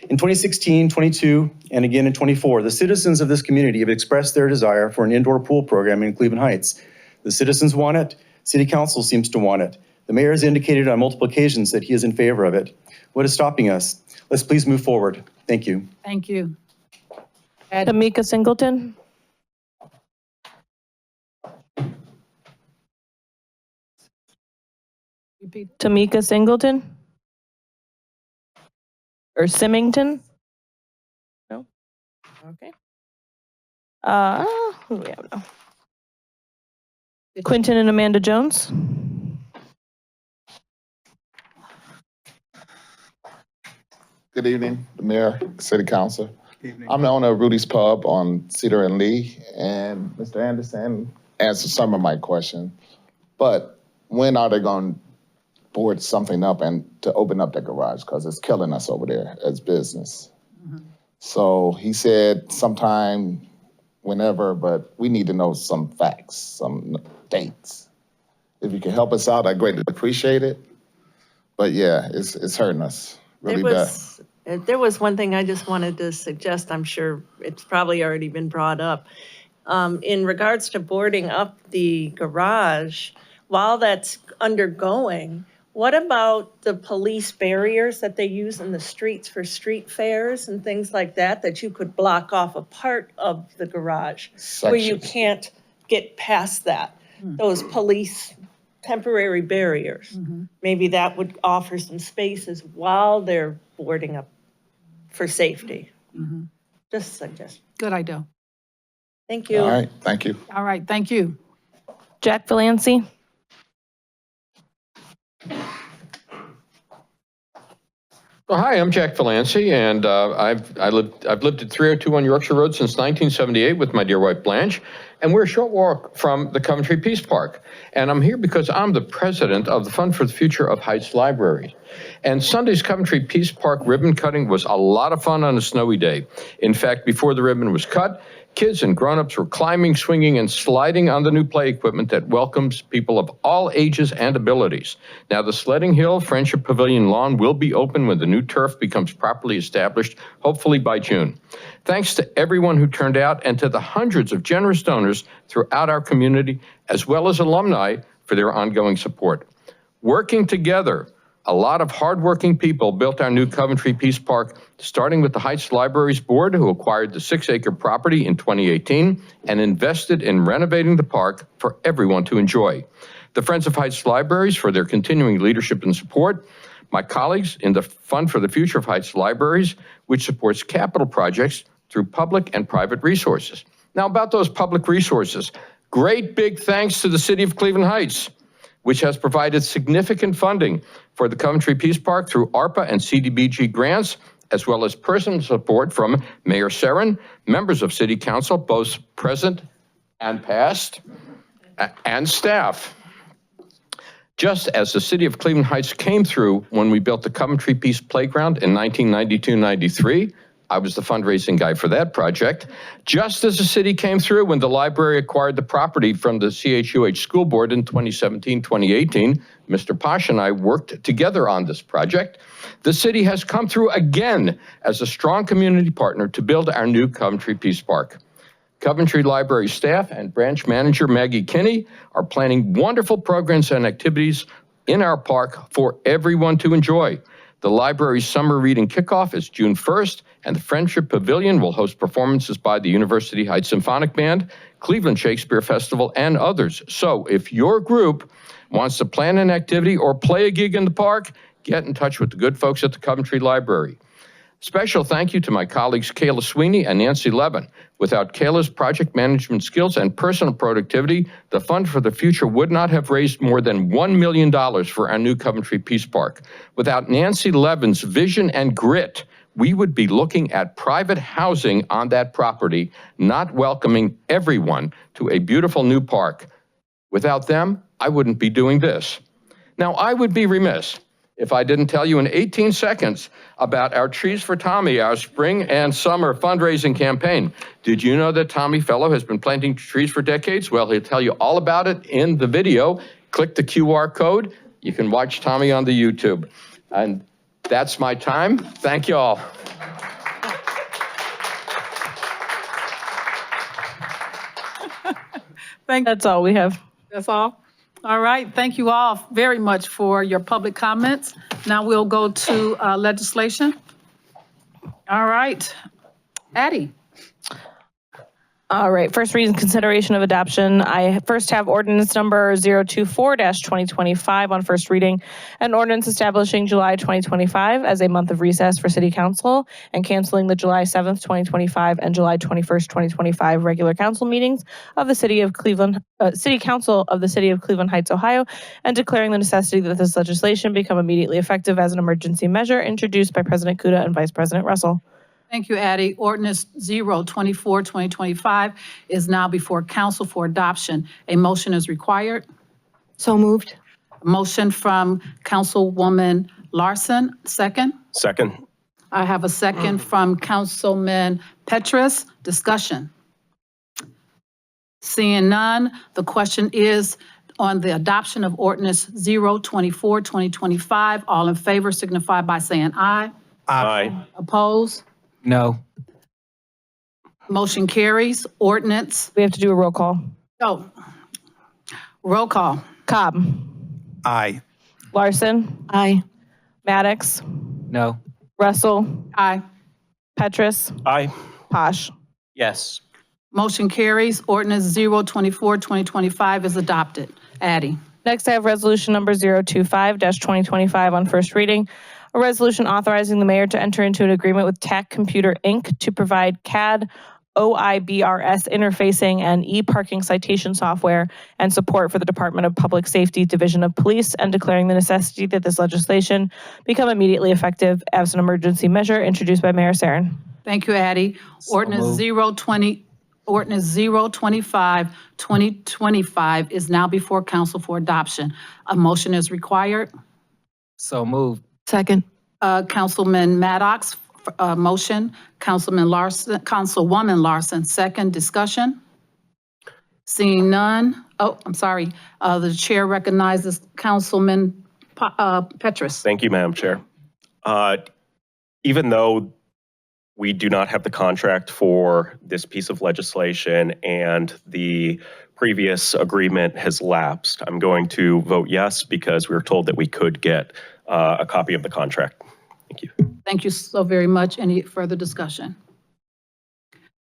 In 2016, 22, and again in 24, the citizens of this community have expressed their desire for an indoor pool program in Cleveland Heights. The citizens want it. City Council seems to want it. The mayor has indicated on multiple occasions that he is in favor of it. What is stopping us? Let's please move forward. Thank you. Thank you. Tamika Singleton. Repeat. Tamika Singleton? Or Symington? No? Okay. Who do we have now? Quentin and Amanda Jones? Good evening, the mayor, city council. I'm the owner of Rudy's Pub on Cedar and Lee, and Mr. Anderson answered some of my questions. But when are they going to board something up and to open up the garage? Because it's killing us over there as business. So he said sometime, whenever, but we need to know some facts, some dates. If you can help us out, I greatly appreciate it. But yeah, it's hurting us really bad. There was one thing I just wanted to suggest. I'm sure it's probably already been brought up. In regards to boarding up the garage, while that's undergoing, what about the police barriers that they use in the streets for street fairs and things like that, that you could block off a part of the garage where you can't get past that? Those police temporary barriers. Maybe that would offer some spaces while they're boarding up for safety. Just a suggestion. Good idea. Thank you. All right, thank you. All right, thank you. Jack Valancy? Well, hi, I'm Jack Valancy, and I've lived at 302 on Yorkshire Road since 1978 with my dear wife Blanche, and we're a short walk from the Coventry Peace Park. And I'm here because I'm the president of the Fund for the Future of Heights Library. And Sunday's Coventry Peace Park ribbon cutting was a lot of fun on a snowy day. In fact, before the ribbon was cut, kids and grown-ups were climbing, swinging, and sliding on the new play equipment that welcomes people of all ages and abilities. Now, the Sledding Hill Friendship Pavilion lawn will be open when the new turf becomes properly established, hopefully by June. Thanks to everyone who turned out and to the hundreds of generous donors throughout our community, as well as alumni for their ongoing support. Working together, a lot of hardworking people built our new Coventry Peace Park, starting with the Heights Libraries Board, who acquired the 6-acre property in 2018 and invested in renovating the park for everyone to enjoy. The Friends of Heights Libraries for their continuing leadership and support. My colleagues in the Fund for the Future of Heights Libraries, which supports capital projects through public and private resources. Now, about those public resources, great big thanks to the City of Cleveland Heights, which has provided significant funding for the Coventry Peace Park through ARPA and CDBG grants, as well as personal support from Mayor Sarin, members of City Council, both present and past, and staff. Just as the City of Cleveland Heights came through when we built the Coventry Peace Playground in 1992-93, I was the fundraising guy for that project. Just as the city came through when the library acquired the property from the CHUH School Board in 2017-2018, Mr. Posh and I worked together on this project. The city has come through again as a strong community partner to build our new Coventry Peace Park. Coventry Library staff and branch manager Maggie Kinney are planning wonderful programs and activities in our park for everyone to enjoy. The library's summer reading kickoff is June 1st, and the Friendship Pavilion will host performances by the University Heights Symphonic Band, Cleveland Shakespeare Festival, and others. So if your group wants to plan an activity or play a gig in the park, get in touch with the good folks at the Coventry Library. Special thank you to my colleagues Kayla Sweeney and Nancy Levin. Without Kayla's project management skills and personal productivity, the Fund for the Future would not have raised more than $1 million for our new Coventry Peace Park. Without Nancy Levin's vision and grit, we would be looking at private housing on that property, not welcoming everyone to a beautiful new park. Without them, I wouldn't be doing this. Now, I would be remiss if I didn't tell you in 18 seconds about our Trees for Tommy, our spring and summer fundraising campaign. Did you know that Tommy Fellow has been planting trees for decades? Well, he'll tell you all about it in the video. Click the QR code. You can watch Tommy on the YouTube. And that's my time. Thank you all. That's all we have. That's all? All right, thank you all very much for your public comments. Now we'll go to legislation. All right, Addie. All right, first reading consideration of adoption. I first have ordinance number 024-2025 on first reading, an ordinance establishing July 2025 as a month of recess for city council and canceling the July 7th, 2025 and July 21st, 2025 regular council meetings of the city of Cleveland, city council of the city of Cleveland Heights, Ohio, and declaring the necessity that this legislation become immediately effective as an emergency measure introduced by President Kuda and Vice President Russell. Thank you, Addie. Ordinance 024-2025 is now before council for adoption. A motion is required. So moved. A motion from Councilwoman Larson, second. Second. I have a second from Councilman Petrus. Discussion. Seeing none, the question is on the adoption of ordinance 024-2025. All in favor signify by saying aye. Aye. Oppose? No. Motion carries. Ordinance. We have to do a roll call. Oh, roll call. Cobb. Aye. Larson. Aye. Maddox. No. Russell. Aye. Petrus. Aye. Posh. Yes. Motion carries. Ordinance 024-2025 is adopted. Addie. Next, I have resolution number 025-2025 on first reading. A resolution authorizing the mayor to enter into an agreement with TAC Computer Inc. to provide CAD, OIBRS interfacing and e-parking citation software and support for the Department of Public Safety Division of Police, and declaring the necessity that this legislation become immediately effective as an emergency measure introduced by Mayor Sarin. Thank you, Addie. Ordinance 025-2025 is now before council for adoption. A motion is required. So moved. Second. Councilman Maddox, motion. Councilwoman Larson, second. Discussion. Seeing none. Oh, I'm sorry. The chair recognizes Councilman Petrus. Thank you, Madam Chair. Even though we do not have the contract for this piece of legislation and the previous agreement has lapsed, I'm going to vote yes because we were told that we could get a copy of the contract. Thank you. Thank you so very much. Any further discussion?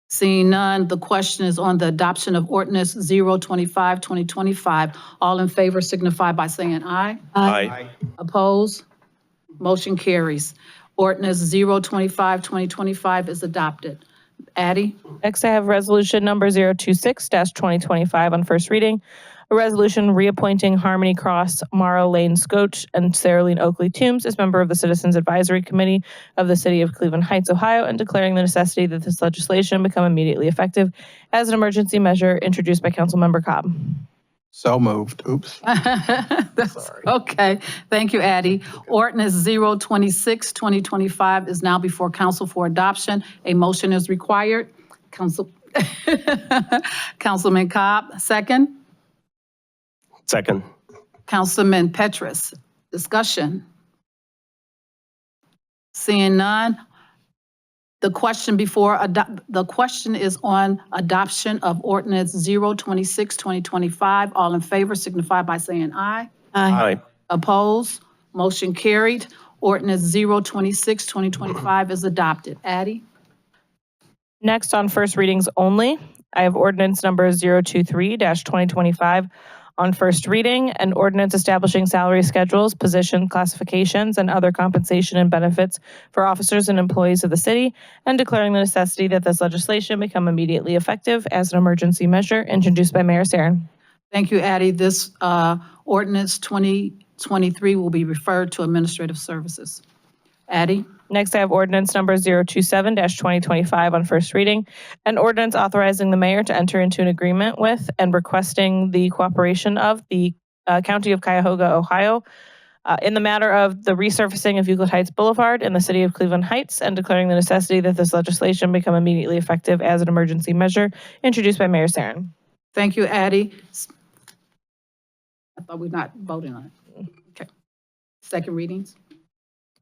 Seeing none, the question is on the adoption of ordinance 025-2025. All in favor signify by saying aye. Aye. Oppose? Motion carries. Ordinance 025-2025 is adopted. Addie? Next, I have resolution number 026-2025 on first reading. A resolution reappointing Harmony Cross, Mara Lane Scotch, and Saralene Oakley Toombs as member of the Citizens Advisory Committee of the City of Cleveland Heights, Ohio, and declaring the necessity that this legislation become immediately effective as an emergency measure introduced by Councilmember Cobb. So moved. Oops. Okay. Thank you, Addie. Ordinance 026-2025 is now before council for adoption. A motion is required. Councilman Cobb, second. Second. Councilman Petrus, discussion. Seeing none. The question is on adoption of ordinance 026-2025. All in favor signify by saying aye. Aye. Oppose? Motion carried. Ordinance 026-2025 is adopted. Addie? Next, on first readings only, I have ordinance number 023-2025 on first reading, an ordinance establishing salary schedules, position classifications, and other compensation and benefits for officers and employees of the city, and declaring the necessity that this legislation become immediately effective as an emergency measure introduced by Mayor Sarin. Thank you, Addie. This ordinance 2023 will be referred to Administrative Services. Addie? Next, I have ordinance number 027-2025 on first reading. An ordinance authorizing the mayor to enter into an agreement with and requesting the cooperation of the County of Cuyahoga, Ohio, in the matter of the resurfacing of Euclid Heights Boulevard in the city of Cleveland Heights, and declaring the necessity that this legislation become immediately effective as an emergency measure, introduced by Mayor Sarin. Thank you, Addie. I thought we're not voting on it. Okay. Second readings.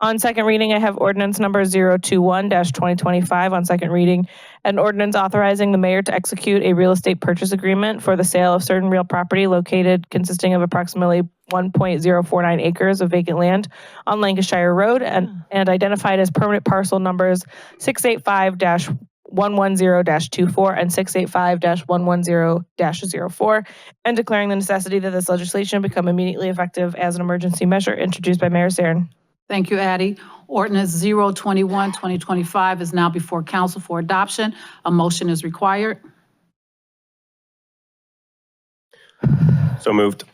On second reading, I have ordinance number 021-2025 on second reading. An ordinance authorizing the mayor to execute a real estate purchase agreement for the sale of certain real property located consisting of approximately 1.049 acres of vacant land on Lancashire Road and identified as permanent parcel numbers 685-110-24 and 685-110-04, and declaring the necessity that this legislation become immediately effective as an emergency measure, introduced by Mayor Sarin. Thank you, Addie. Ordinance 021-2025 is now before council for adoption. A motion is required. So moved.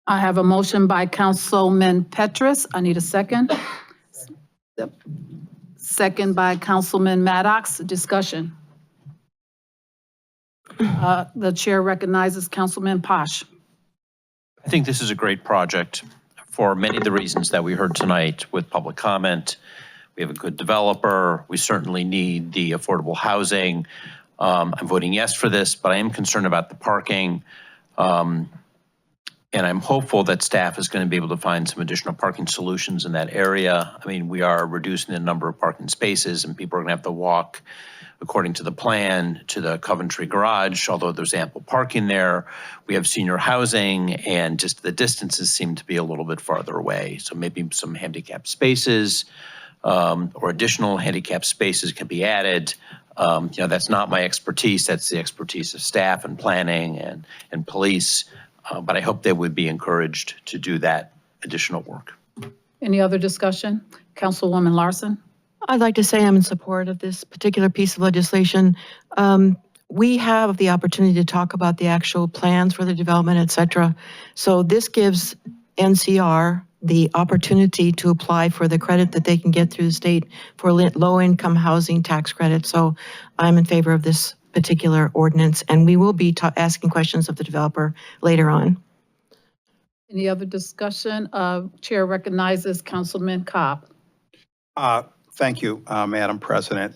I have a motion by Councilman Petrus. I need a second. Second by Councilman Maddox. Discussion. The chair recognizes Councilman Posh. I think this is a great project for many of the reasons that we heard tonight with public comment. We have a good developer. We certainly need the affordable housing. I'm voting yes for this, but I am concerned about the parking. And I'm hopeful that staff is going to be able to find some additional parking solutions in that area. I mean, we are reducing the number of parking spaces and people are going to have to walk according to the plan to the Coventry garage, although there's ample parking there. We have senior housing and just the distances seem to be a little bit farther away. So maybe some handicap spaces or additional handicap spaces can be added. That's not my expertise. That's the expertise of staff and planning and police. But I hope they would be encouraged to do that additional work. Any other discussion? Councilwoman Larson. I'd like to say I'm in support of this particular piece of legislation. We have the opportunity to talk about the actual plans for the development, et cetera. So this gives NCR the opportunity to apply for the credit that they can get through the state for low-income housing tax credit. So I'm in favor of this particular ordinance, and we will be asking questions of the developer later on. Any other discussion? Chair recognizes Councilman Cobb. Thank you, Madam President.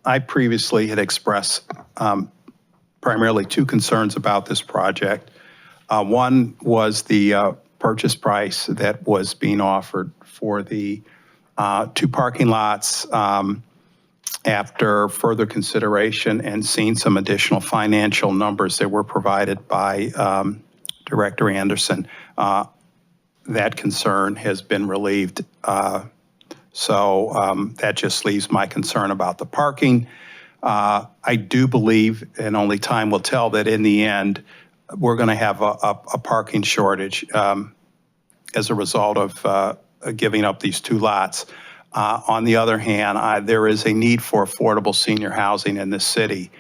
I previously had expressed primarily two concerns about this project. One was the purchase price that was being offered for the two parking lots. After further consideration and seeing some additional financial numbers that were provided by Director Anderson, that concern has been relieved. So that just leaves my concern about the parking. I do believe, and only time will tell, that in the end, we're going to have a parking shortage as a result of giving up these two lots. On the other hand, there is a need for affordable senior housing in this city.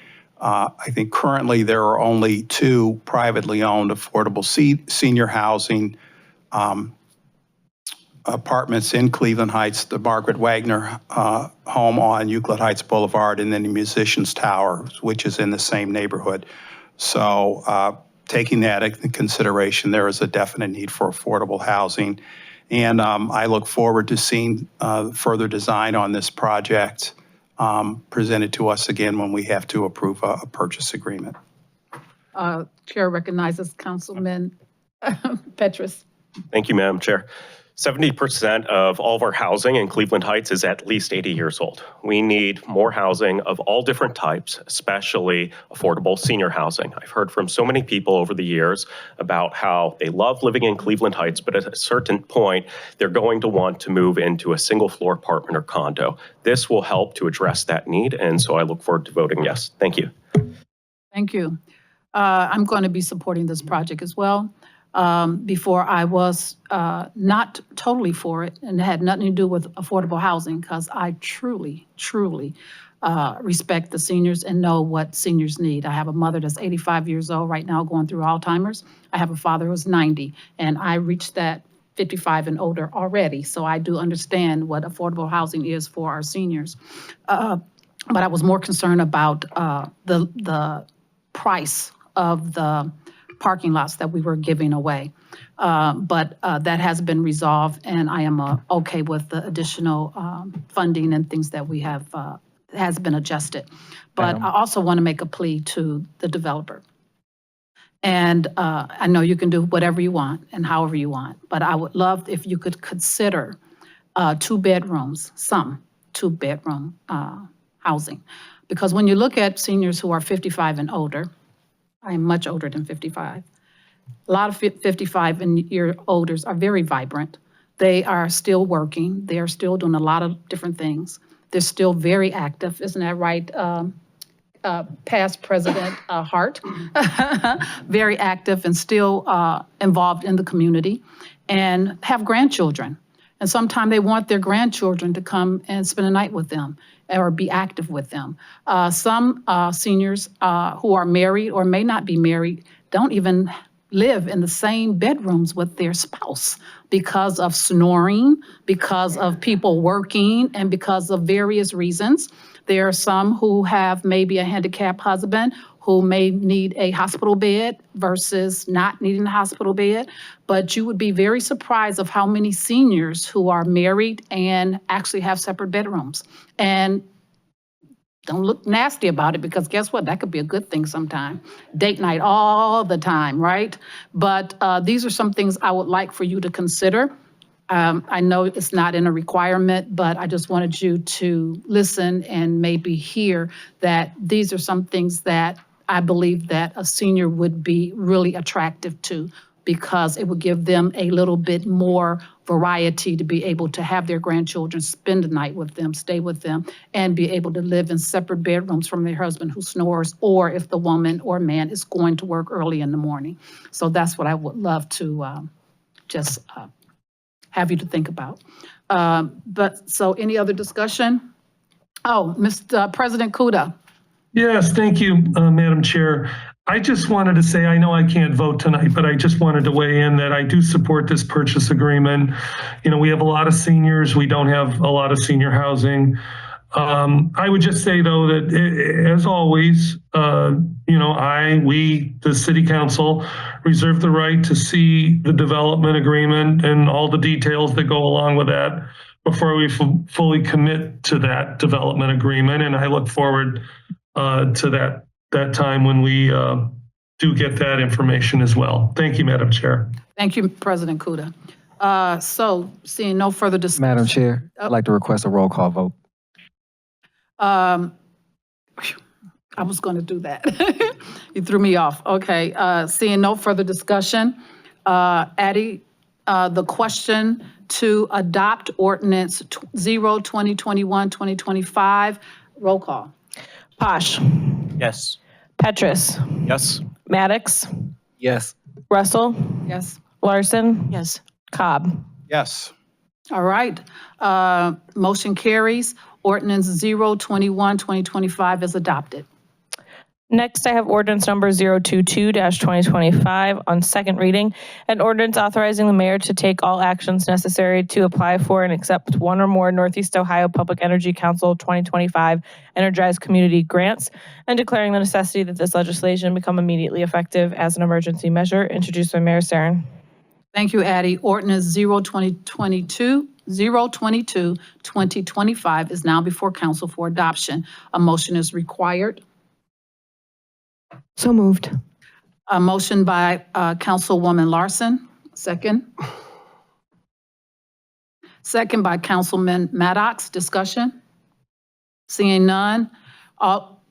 I think currently there are only two privately owned affordable senior housing apartments in Cleveland Heights, the Margaret Wagner home on Euclid Heights Boulevard, and then the Musicians Tower, which is in the same neighborhood. So taking that into consideration, there is a definite need for affordable housing. And I look forward to seeing further design on this project presented to us again when we have to approve a purchase agreement. Chair recognizes Councilman Petrus. Thank you, Madam Chair. 70% of all of our housing in Cleveland Heights is at least 80 years old. We need more housing of all different types, especially affordable senior housing. I've heard from so many people over the years about how they love living in Cleveland Heights, but at a certain point, they're going to want to move into a single floor apartment or condo. This will help to address that need, and so I look forward to voting yes. Thank you. Thank you. I'm going to be supporting this project as well. Before I was not totally for it, and it had nothing to do with affordable housing, because I truly respect the seniors and know what seniors need. I have a mother that's 85 years old right now going through Alzheimer's. I have a father who's 90, and I reached that 55 and older already, so I do understand what affordable housing is for our seniors. But I was more concerned about the price of the parking lots that we were giving away. But that has been resolved, and I am okay with the additional funding and things that we have, has been adjusted. But I also want to make a plea to the developer. And I know you can do whatever you want and however you want, but I would love if you could consider 2 bedrooms, some 2-bedroom housing. Because when you look at seniors who are 55 and older, I am much older than 55. A lot of 55 and year olders are very vibrant. They are still working. They are still doing a lot of different things. They're still very active. Isn't that right, past President Hart? Very active and still involved in the community and have grandchildren. And sometimes they want their grandchildren to come and spend a night with them or be active with them. Some seniors who are married or may not be married don't even live in the same bedrooms with their spouse because of snoring, because of people working, and because of various reasons. There are some who have maybe a handicapped husband who may need a hospital bed versus not needing a hospital bed. But you would be very surprised of how many seniors who are married and actually have separate bedrooms. And don't look nasty about it, because guess what? That could be a good thing sometime. Date night all the time, right? But these are some things I would like for you to consider. I know it's not in a requirement, but I just wanted you to listen and maybe hear that these are some things that I believe that a senior would be really attractive to, because it would give them a little bit more variety to be able to have their grandchildren spend the night with them, stay with them, and be able to live in separate bedrooms from their husband who snores, or if the woman or man is going to work early in the morning. So that's what I would love to just have you to think about. But so any other discussion? Oh, Mr. President Kuda. Yes, thank you, Madam Chair. I just wanted to say, I know I can't vote tonight, but I just wanted to weigh in that I do support this purchase agreement. You know, we have a lot of seniors. We don't have a lot of senior housing. I would just say, though, that as always, you know, we, the City Council, reserve the right to see the development agreement and all the details that go along with that before we fully commit to that development agreement. And I look forward to that time when we do get that information as well. Thank you, Madam Chair. Thank you, President Kuda. So seeing no further discussion. Madam Chair, I'd like to request a roll call vote. I was going to do that. You threw me off. Okay, seeing no further discussion. Addie, the question to adopt ordinance 0-2021-2025, roll call. Posh. Yes. Petrus. Yes. Maddox. Yes. Russell. Yes. Larson. Yes. Cobb. Yes. All right. Motion carries. Ordinance 0-21-2025 is adopted. Next, I have ordinance number 022-2025 on second reading, an ordinance authorizing the mayor to take all actions necessary to apply for and accept one or more Northeast Ohio Public Energy Council 2025 Energized Community Grants, and declaring the necessity that this legislation become immediately effective as an emergency measure, introduced by Mayor Sarin. Thank you, Addie. Ordinance 022-2025 is now before council for adoption. A motion is required. So moved. A motion by Councilwoman Larson, second. Second by Councilman Maddox. Discussion? Seeing none.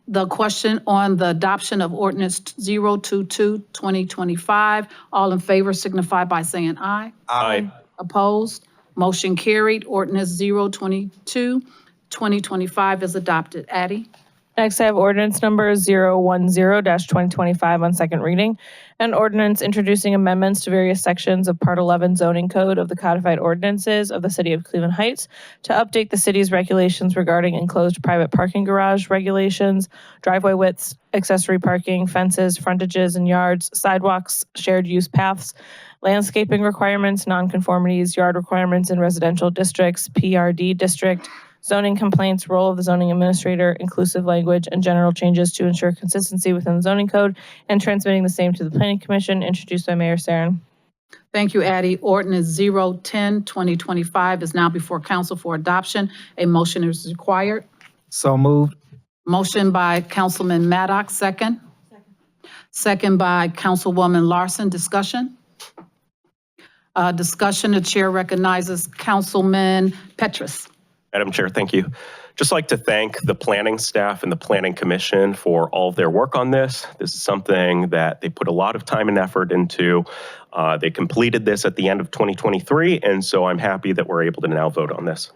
The question on the adoption of ordinance 022-2025. All in favor signify by saying aye. Aye. Opposed? Motion carried. Ordinance 022-2025 is adopted. Addie? Next, I have ordinance number 010-2025 on second reading. An ordinance introducing amendments to various sections of Part 11 zoning code of the codified ordinances of the city of Cleveland Heights to update the city's regulations regarding enclosed private parking garage regulations, driveway widths, accessory parking, fences, frontages and yards, sidewalks, shared use paths, landscaping requirements, nonconformities, yard requirements in residential districts, PRD district, zoning complaints, role of the zoning administrator, inclusive language, and general changes to ensure consistency within the zoning code, and transmitting the same to the Planning Commission, introduced by Mayor Sarin. Thank you, Addie. Ordinance 010-2025 is now before council for adoption. A motion is required. So moved. Motion by Councilman Maddox, second. Second by Councilwoman Larson. Discussion? Discussion, the chair recognizes Councilman Petrus. Madam Chair, thank you. Just like to thank the planning staff and the Planning Commission for all of their work on this. This is something that they put a lot of time and effort into. They completed this at the end of 2023, and so I'm happy that we're able to now vote on this.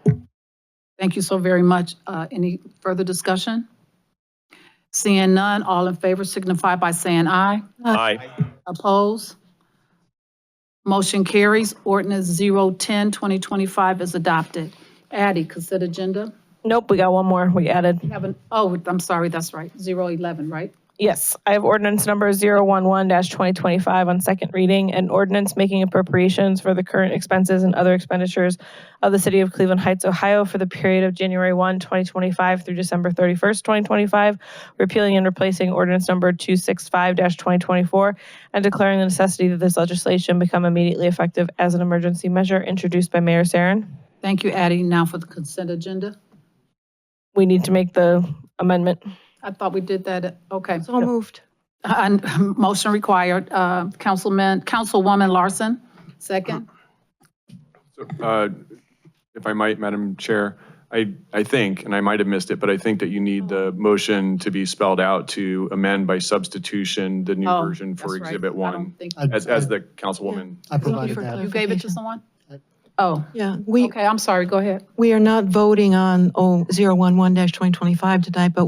Thank you so very much. Any further discussion? Seeing none, all in favor signify by saying aye. Aye. Oppose? Motion carries. Ordinance 010-2025 is adopted. Addie, consent agenda. Nope, we got one more we added. Oh, I'm sorry, that's right. 011, right? Yes, I have ordinance number 011-2025 on second reading, an ordinance making appropriations for the current expenses and other expenditures of the city of Cleveland Heights, Ohio for the period of January 1, 2025 through December 31st, 2025, repealing and replacing ordinance number 265-2024, and declaring the necessity that this legislation become immediately effective as an emergency measure, introduced by Mayor Sarin. Thank you, Addie. Now for the consent agenda. We need to make the amendment. I thought we did that. Okay. So moved. Motion required. Councilwoman Larson, second. If I might, Madam Chair, I think, and I might have missed it, but I think that you need the motion to be spelled out to amend by substitution the new version for that's right. Exhibit I don't 1, think- as the Councilwoman. I provided that. You gave it to someone? Oh, Yeah, okay. I'm sorry. Go ahead. we are not voting on 011-2025 tonight, but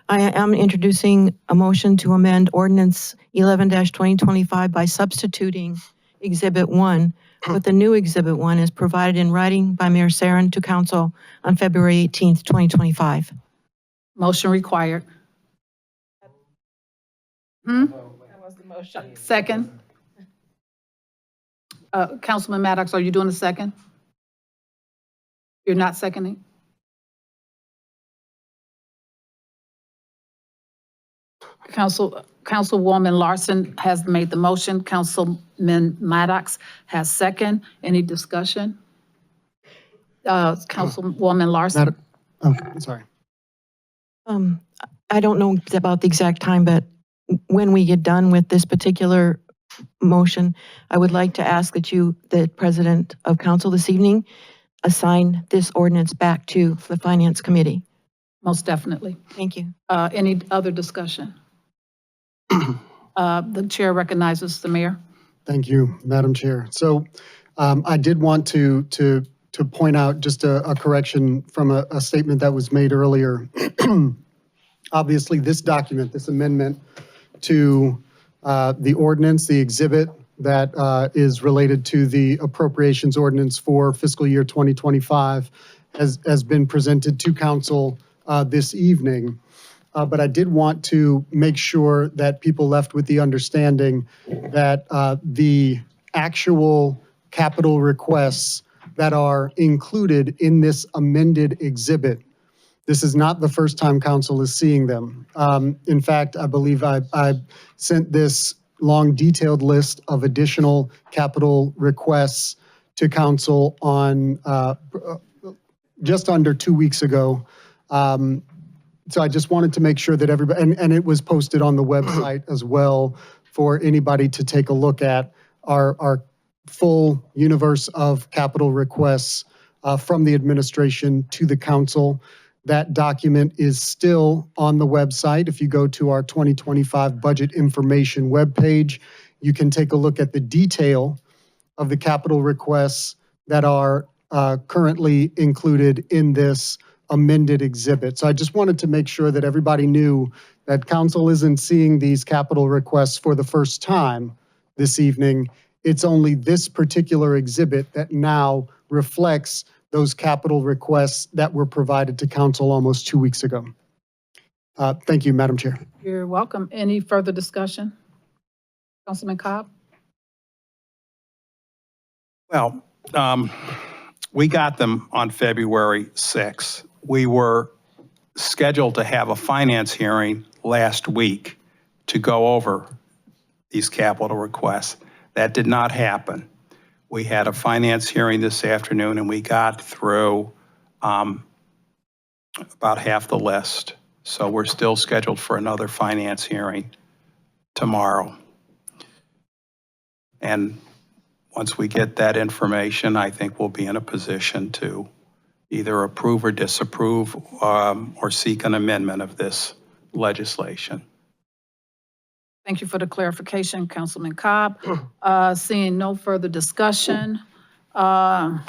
I am introducing a motion to amend ordinance 11-2025 by substituting Exhibit 1 with the new Exhibit 1 as provided in writing by Mayor Sarin to council on February 18th, 2025. Motion required. That was the motion. Second. Councilman Maddox, are you doing the second? You're not seconding? Councilwoman Larson has made the motion. Councilman Maddox has second. Any discussion? Councilwoman Larson? Sorry. I don't know about the exact time, but when we get done with this particular motion, I would like to ask that the President of Council this evening, assign this ordinance back to the Finance Committee. Most definitely. Thank you. Any other discussion? The chair recognizes the mayor. Thank you, Madam Chair. So I did want to point out just a correction from a statement that was made earlier. Obviously, this document, this amendment to the ordinance, the exhibit that is related to the appropriations ordinance for fiscal year 2025 has been presented to council this evening. But I did want to make sure that people left with the understanding that the actual capital requests that are included in this amended exhibit, this is not the first time council is seeing them. In fact, I believe I sent this long detailed list of additional capital requests to council on just under 2 weeks ago. So I just wanted to make sure that everybody, and it was posted on the website as well for anybody to take a look at our full universe of capital requests from the administration to the council. That document is still on the website. If you go to our 2025 budget information webpage, you can take a look at the detail of the capital requests that are currently included in this amended exhibit. So I just wanted to make sure that everybody knew that council isn't seeing these capital requests for the first time this evening. It's only this particular exhibit that now reflects those capital requests that were provided to council almost 2 weeks ago. Thank you, Madam Chair. You're welcome. Any further discussion? Councilman Cobb? Well, we got them on February 6th. We were scheduled to have a finance hearing last week to go over these capital requests. That did not happen. We had a finance hearing this afternoon and we got through about half the list. So we're still scheduled for another finance hearing tomorrow. And once we get that information, I think we'll be in a position to either approve or disapprove or seek an amendment of this legislation. Thank you for the clarification, Councilman Cobb. Seeing no further discussion, the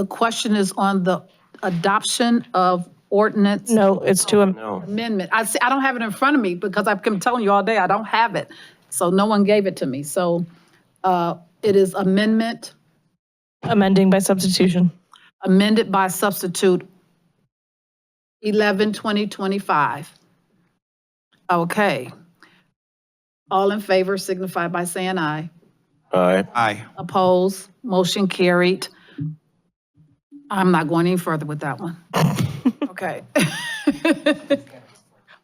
question is on the adoption of ordinance. No, it's to Amendment. I don't have it in front of me because I've been telling you all day I don't have it. So no one gave it to me. So it is amendment. amending by substitution. Amended by substitute 11/2025. Okay. All in favor signify by saying aye. Aye. Aye. Oppose, motion carried. I'm not going any further with that one. Okay.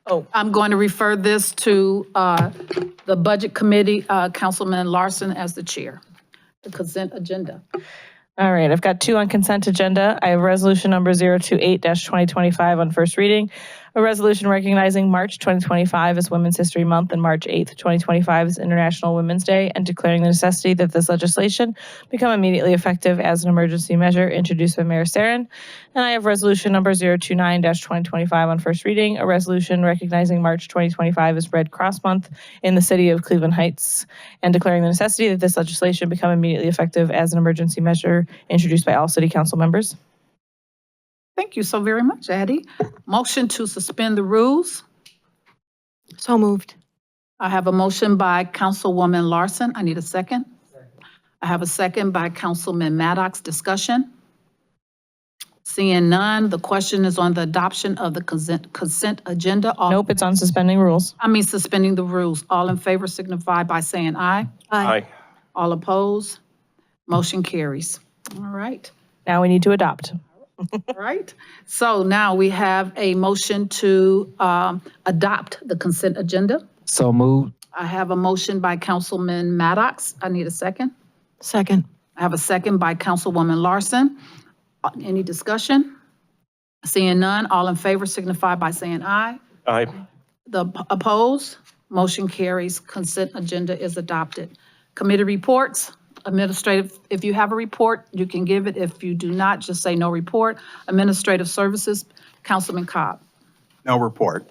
Oh, I'm going to refer this to the Budget Committee, Councilman Larson as the chair. The consent agenda. All right, I've got two on consent agenda. I have resolution number 028-2025 on first reading. A resolution recognizing March 2025 as Women's History Month and March 8th, 2025 as International Women's Day, and declaring the necessity that this legislation become immediately effective as an emergency measure introduced by Mayor Sarin. And I have resolution number 029-2025 on first reading. A resolution recognizing March 2025 as Red Cross Month in the city of Cleveland Heights and declaring the necessity that this legislation become immediately effective as an emergency measure introduced by all city council members. Thank you so very much, Addie. Motion to suspend the rules. So moved. I have a motion by Councilwoman Larson. I need a second. I have a second by Councilman Maddox. Discussion. Seeing none, the question is on the adoption of the consent agenda. Nope, it's on suspending rules. Suspending the rules. All in favor signify by saying aye. Aye. All opposed? Motion carries. All right. Now we need to adopt. All right. So now we have a motion to adopt the consent agenda. So moved. I have a motion by Councilman Maddox. I need a second. Second. I have a second by Councilwoman Larson. Any discussion? Seeing none, all in favor signify by saying aye. Aye. The opposed? Motion carries. Consent agenda is adopted. Committee reports. Administrative, if you have a report, you can give it. If you do not, just say no report. Administrative services, Councilman Cobb. No report.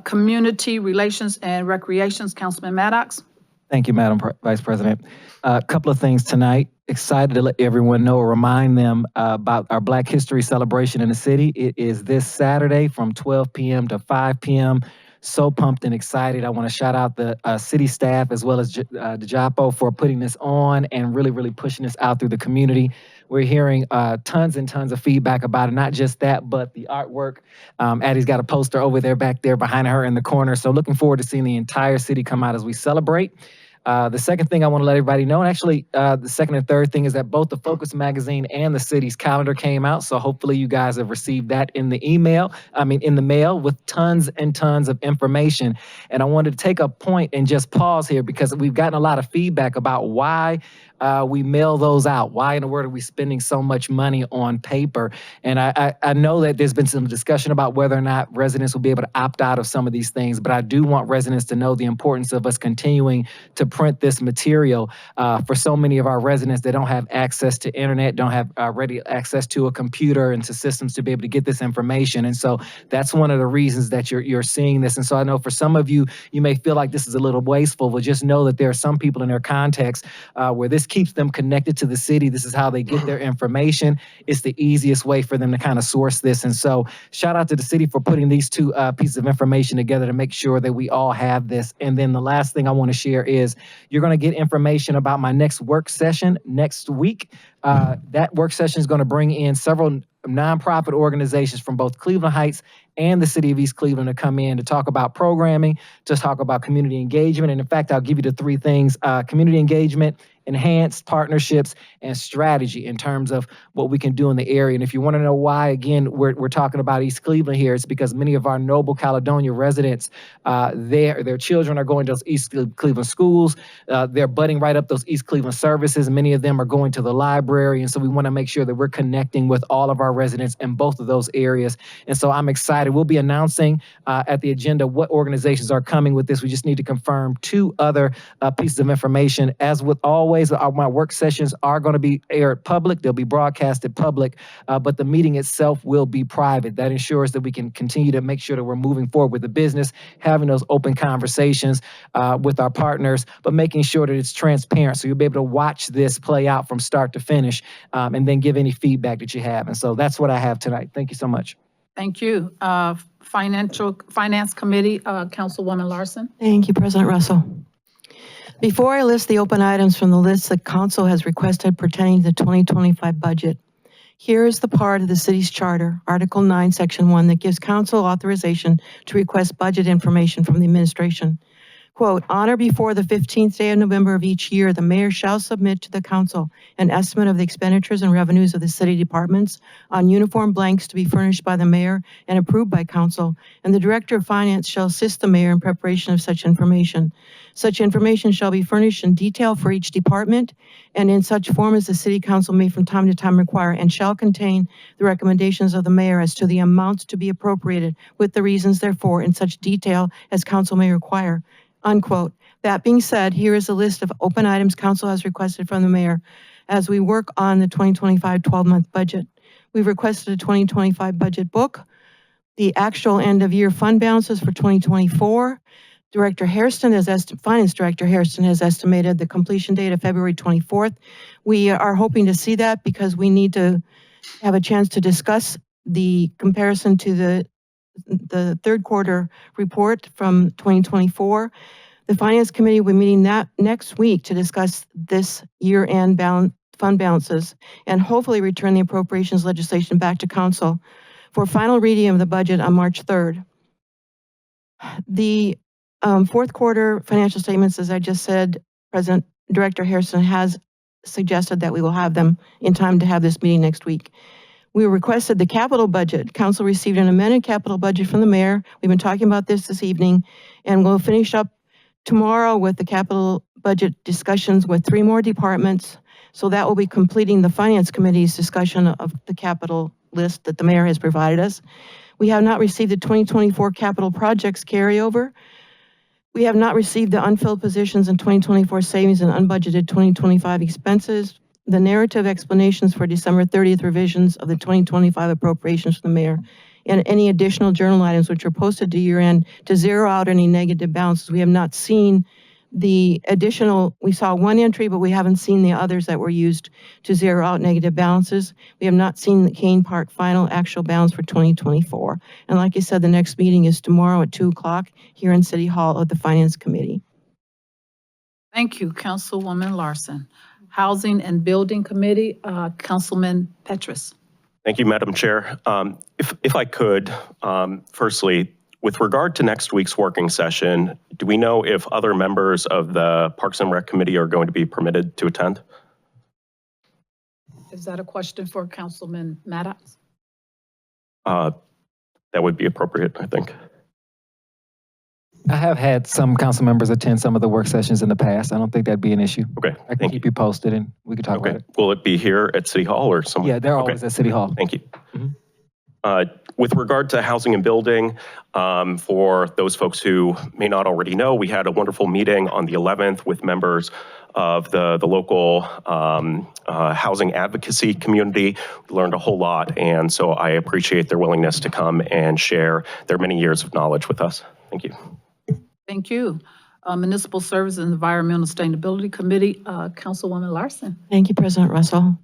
Community relations and recreations, Councilman Maddox. Thank you, Madam Vice President. A couple of things tonight. Excited to let everyone know or remind them about our Black History celebration in the city. It is this Saturday from 12 p.m. to 5 p.m. So pumped and excited. I want to shout out the city staff as well as DeJapo for putting this on and really pushing this out through the community. We're hearing tons and tons of feedback about it. Not just that, but the artwork. Addie's got a poster over there, back there behind her in the corner. So looking forward to seeing the entire city come out as we celebrate. The second thing I want to let everybody know, and actually the second and third thing, is that both the Focus magazine and the city's calendar came out. So hopefully you guys have received that in the mail with tons and tons of information. And I wanted to take a point and just pause here because we've gotten a lot of feedback about why we mail those out. Why in the world are we spending so much money on paper? And I know that there's been some discussion about whether or not residents will be able to opt out of some of these things, but I do want residents to know the importance of us continuing to print this material for so many of our residents that don't have access to internet, don't have ready access to a computer and to systems to be able to get this information. And so that's one of the reasons that you're seeing this. And so I know for some of you, you may feel like this is a little wasteful, but just know that there are some people in their context where this just keeps them connected to the city. This is how they get their information. It's the easiest way for them to kind of source this. And so shout out to the city for putting these two pieces of information together to make sure that we all have this. And then the last thing I want to share is you're going to get information about my next work session next week. That work session is going to bring in several nonprofit organizations from both Cleveland Heights and the city of East Cleveland to come in to talk about programming, to talk about community engagement. And in fact, I'll give you the three things: community engagement, enhanced partnerships, and strategy in terms of what we can do in the area. And if you want to know why, again, we're talking about East Cleveland here, it's because many of our Noble Caledonia residents, their children are going to those East Cleveland schools. They're budding right up those East Cleveland services. Many of them are going to the library. And so we want to make sure that we're connecting with all of our residents in both of those areas. And so I'm excited. We'll be announcing at the agenda what organizations are coming with this. We just need to confirm two other pieces of information. As with always, my work sessions are going to be aired public. They'll be broadcasted public, but the meeting itself will be private. That ensures that we can continue to make sure that we're moving forward with the business, having those open conversations with our partners, but making sure that it's transparent. So you'll be able to watch this play out from start to finish, and then give any feedback that you have. And so that's what I have tonight. Thank you so much. Thank you. Finance Committee, Councilwoman Larson. Thank you, President Russell. Before I list the open items from the list that council has requested pertaining to the 2025 budget, here is the part of the city's charter, Article 9, Section 1, that gives council authorization to request budget information from the administration. Quote, on or before the 15th day of November of each year, the mayor shall submit to the council an estimate of the expenditures and revenues of the city departments on uniform blanks to be furnished by the mayor and approved by council, and the director of finance shall assist the mayor in preparation of such information. Such information shall be furnished in detail for each department and in such form as the city council may from time to time require, and shall contain the recommendations of the mayor as to the amounts to be appropriated with the reasons therefore in such detail as council may require. Unquote. That being said, here is a list of open items council has requested from the mayor as we work on the 2025 12-month budget. We've requested a 2025 budget book, the actual end-of-year fund balances for 2024. Finance Director Hairston has estimated the completion date of February 24th. We are hoping to see that because we need to have a chance to discuss the comparison to the third quarter report from 2024. The Finance Committee will be meeting that next week to discuss this year-end fund balances and hopefully return the appropriations legislation back to council for final reading of the budget on March 3rd. The fourth quarter financial statements, as I just said, President Director Hairston has suggested that we will have them in time to have this meeting next week. We requested the capital budget. Council received an amended capital budget from the mayor. We've been talking about this evening, and we'll finish up tomorrow with the capital budget discussions with 3 more departments. So that will be completing the Finance Committee's discussion of the capital list that the mayor has provided us. We have not received the 2024 capital projects carryover. We have not received the unfilled positions in 2024 savings and unbudgeted 2025 expenses. The narrative explanations for December 30th revisions of the 2025 appropriations from the mayor, and any additional journal items which are posted to year end to zero out any negative balances. We have not seen the additional, we saw one entry, but we haven't seen the others that were used to zero out negative balances. We have not seen the Kane Park final actual balance for 2024. And like I said, the next meeting is tomorrow at 2 o'clock here in City Hall of the Finance Committee. Thank you, Councilwoman Larson. Housing and Building Committee, Councilman Petrus. Thank you, Madam Chair. If I could, firstly, with regard to next week's working session, do we know if other members of the Parks and Rec Committee are going to be permitted to attend? Is that a question for Councilman Maddox? That would be appropriate, I think. I have had some council members attend some of the work sessions in the past. I don't think that'd be an issue. Okay. I can keep you posted and we can talk about it. Will it be here at City Hall or somewhere? Yeah, they're always at City Hall. Thank you. With regard to housing and building, for those folks who may not already know, we had a wonderful meeting on the 11th with members of the local housing advocacy community. We learned a whole lot, and so I appreciate their willingness to come and share their many years of knowledge with us. Thank you. Thank you. Municipal Services and Environmental Sustainability Committee, Councilwoman Larson. Thank you, President Russell.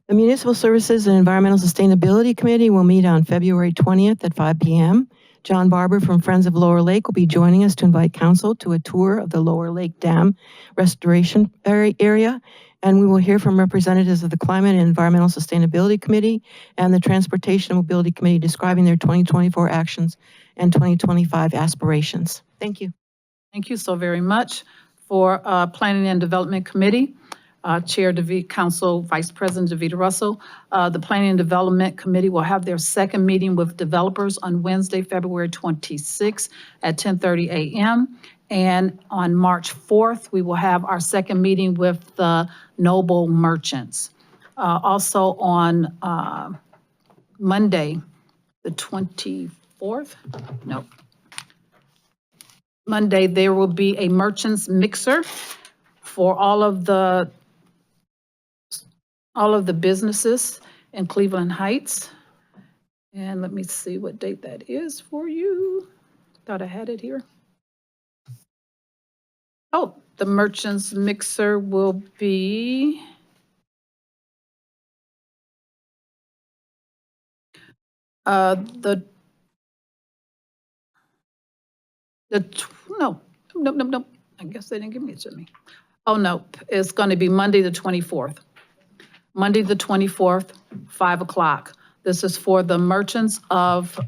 The Municipal Services and Environmental Sustainability Committee will meet on February 20th at 5 p.m. John Barber from Friends of Lower Lake will be joining us to invite council to a tour of the Lower Lake Dam restoration area, and we will hear from representatives of the Climate and Environmental Sustainability Committee and the Transportation and Mobility Committee describing their 2024 actions and 2025 aspirations. Thank you. Thank you so very much. For Planning and Development Committee, Chair Council Vice President DeVita Russell, the Planning and Development Committee will have their second meeting with developers on Wednesday, February 26th at 10:30 a.m. And on March 4th, we will have our second meeting with the Noble Merchants. Also on Monday, the 24th, no. Monday, there will be a merchants mixer for all of the businesses in Cleveland Heights. And let me see what date that is for you. Thought I had it here. Oh, the merchants mixer will be no. I guess they didn't give it to me. Oh, no, it's going to be Monday, the 24th. Monday, the 24th, 5 o'clock. This is for the merchants of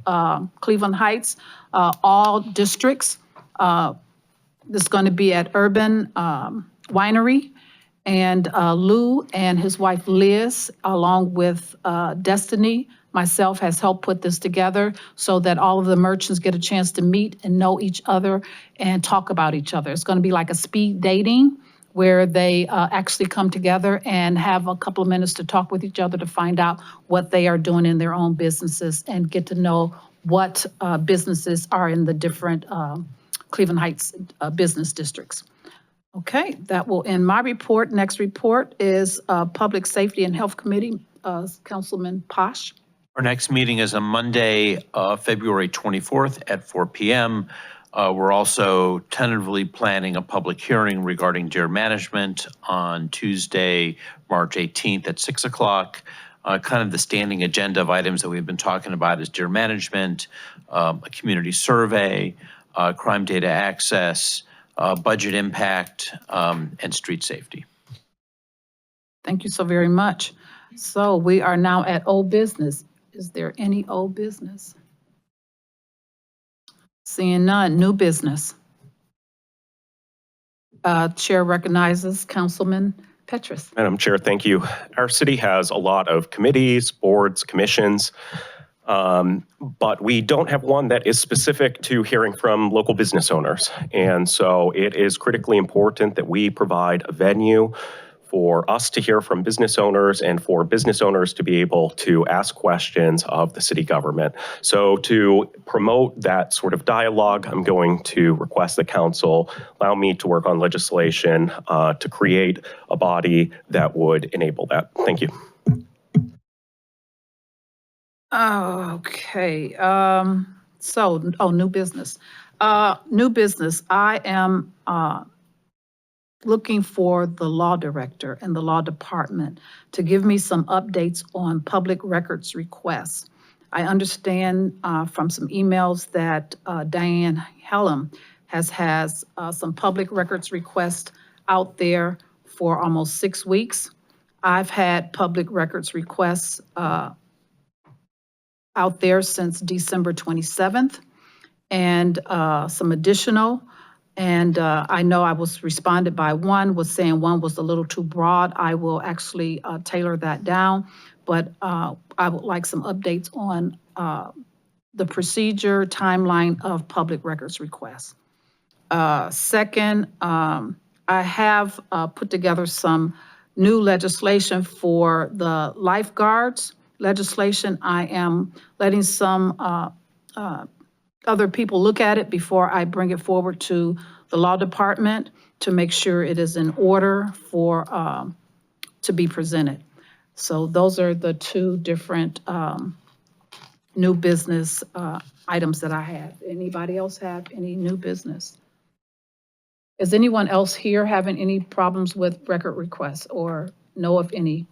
Cleveland Heights, all districts. This is going to be at Urban Winery. And Lou and his wife Liz, along with Destiny, myself, has helped put this together so that all of the merchants get a chance to meet and know each other and talk about each other. It's going to be like a speed dating where they actually come together and have a couple of minutes to talk with each other to find out what they are doing in their own businesses and get to know what businesses are in the different Cleveland Heights business districts. Okay, that will end my report. Next report is Public Safety and Health Committee, Councilman Posh. Our next meeting is on Monday, February 24th at 4 p.m. We're also tentatively planning a public hearing regarding deer management on Tuesday, March 18th at 6 o'clock. Kind of the standing agenda of items that we've been talking about is deer management, a community survey, crime data access, budget impact, and street safety. Thank you so very much. So we are now at old business. Is there any old business? Seeing none, new business. Chair recognizes Councilman Petrus. Madam Chair, thank you. Our city has a lot of committees, boards, commissions, but we don't have one that is specific to hearing from local business owners. And so it is critically important that we provide a venue for us to hear from business owners and for business owners to be able to ask questions of the city government. So to promote that sort of dialogue, I'm going to request the council allow me to work on legislation to create a body that would enable that. Thank you. Okay, new business. New business, I am looking for the law director and the law department to give me some updates on public records requests. I understand from some emails that Diane Hellam has some public records requests out there for almost 6 weeks. I've had public records requests out there since December 27th and some additional. And I know I was responded by one, was saying one was a little too broad. I will actually tailor that down, but I would like some updates on the procedure timeline of public records requests. Second, I have put together some new legislation for the lifeguards legislation. I am letting some other people look at it before I bring it forward to the law department to make sure it is in order for to be presented. So those are the two different new business items that I have. Anybody else have any new business? Is anyone else here having any problems with record requests or know of any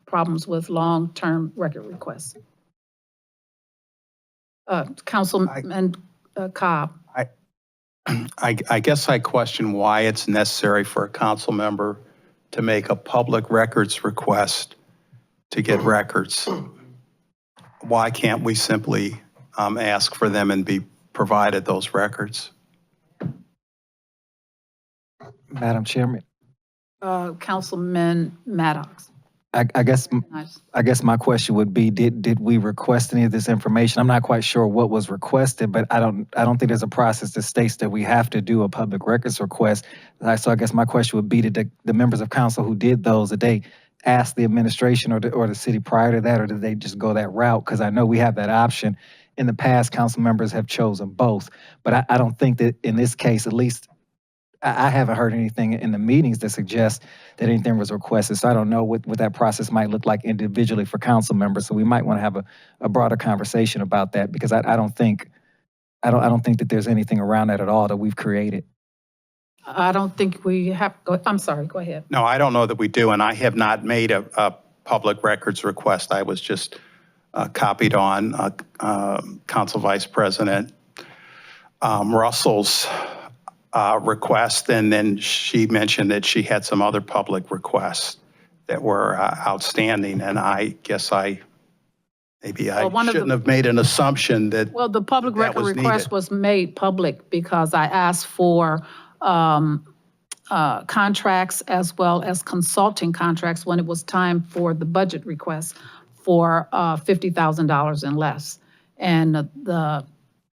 problems with long-term record requests? Councilman Cobb. I guess I question why it's necessary for a council member to make a public records request to get records. Why can't we simply ask for them and be provided those records? Madam Chairman, Councilman Maddox. I guess Nice. my question would be, did we request any of this information? I'm not quite sure what was requested, but I don't think there's a process that states that we have to do a public records request. So I guess my question would be, did the members of council who did those, did they ask the administration or the city prior to that, or did they just go that route? Because I know we have that option. In the past, council members have chosen both, but I don't think that in this case, at least, I haven't heard anything in the meetings that suggests that anything was requested. So I don't know what that process might look like individually for council members. So we might want to have a broader conversation about that, because I don't think that there's anything around that at all that we've created. I don't think we have, I'm sorry, go ahead. No, I don't know that we do, and I have not made a public records request. I was just copied on Council Vice President Russell's request, and then she mentioned that she had some other public requests that were outstanding, and I guess maybe I shouldn't have made an assumption that. Well, the public that record was request needed. was made public because I asked for contracts as well as consulting contracts when it was time for the budget request for $50,000 and less. And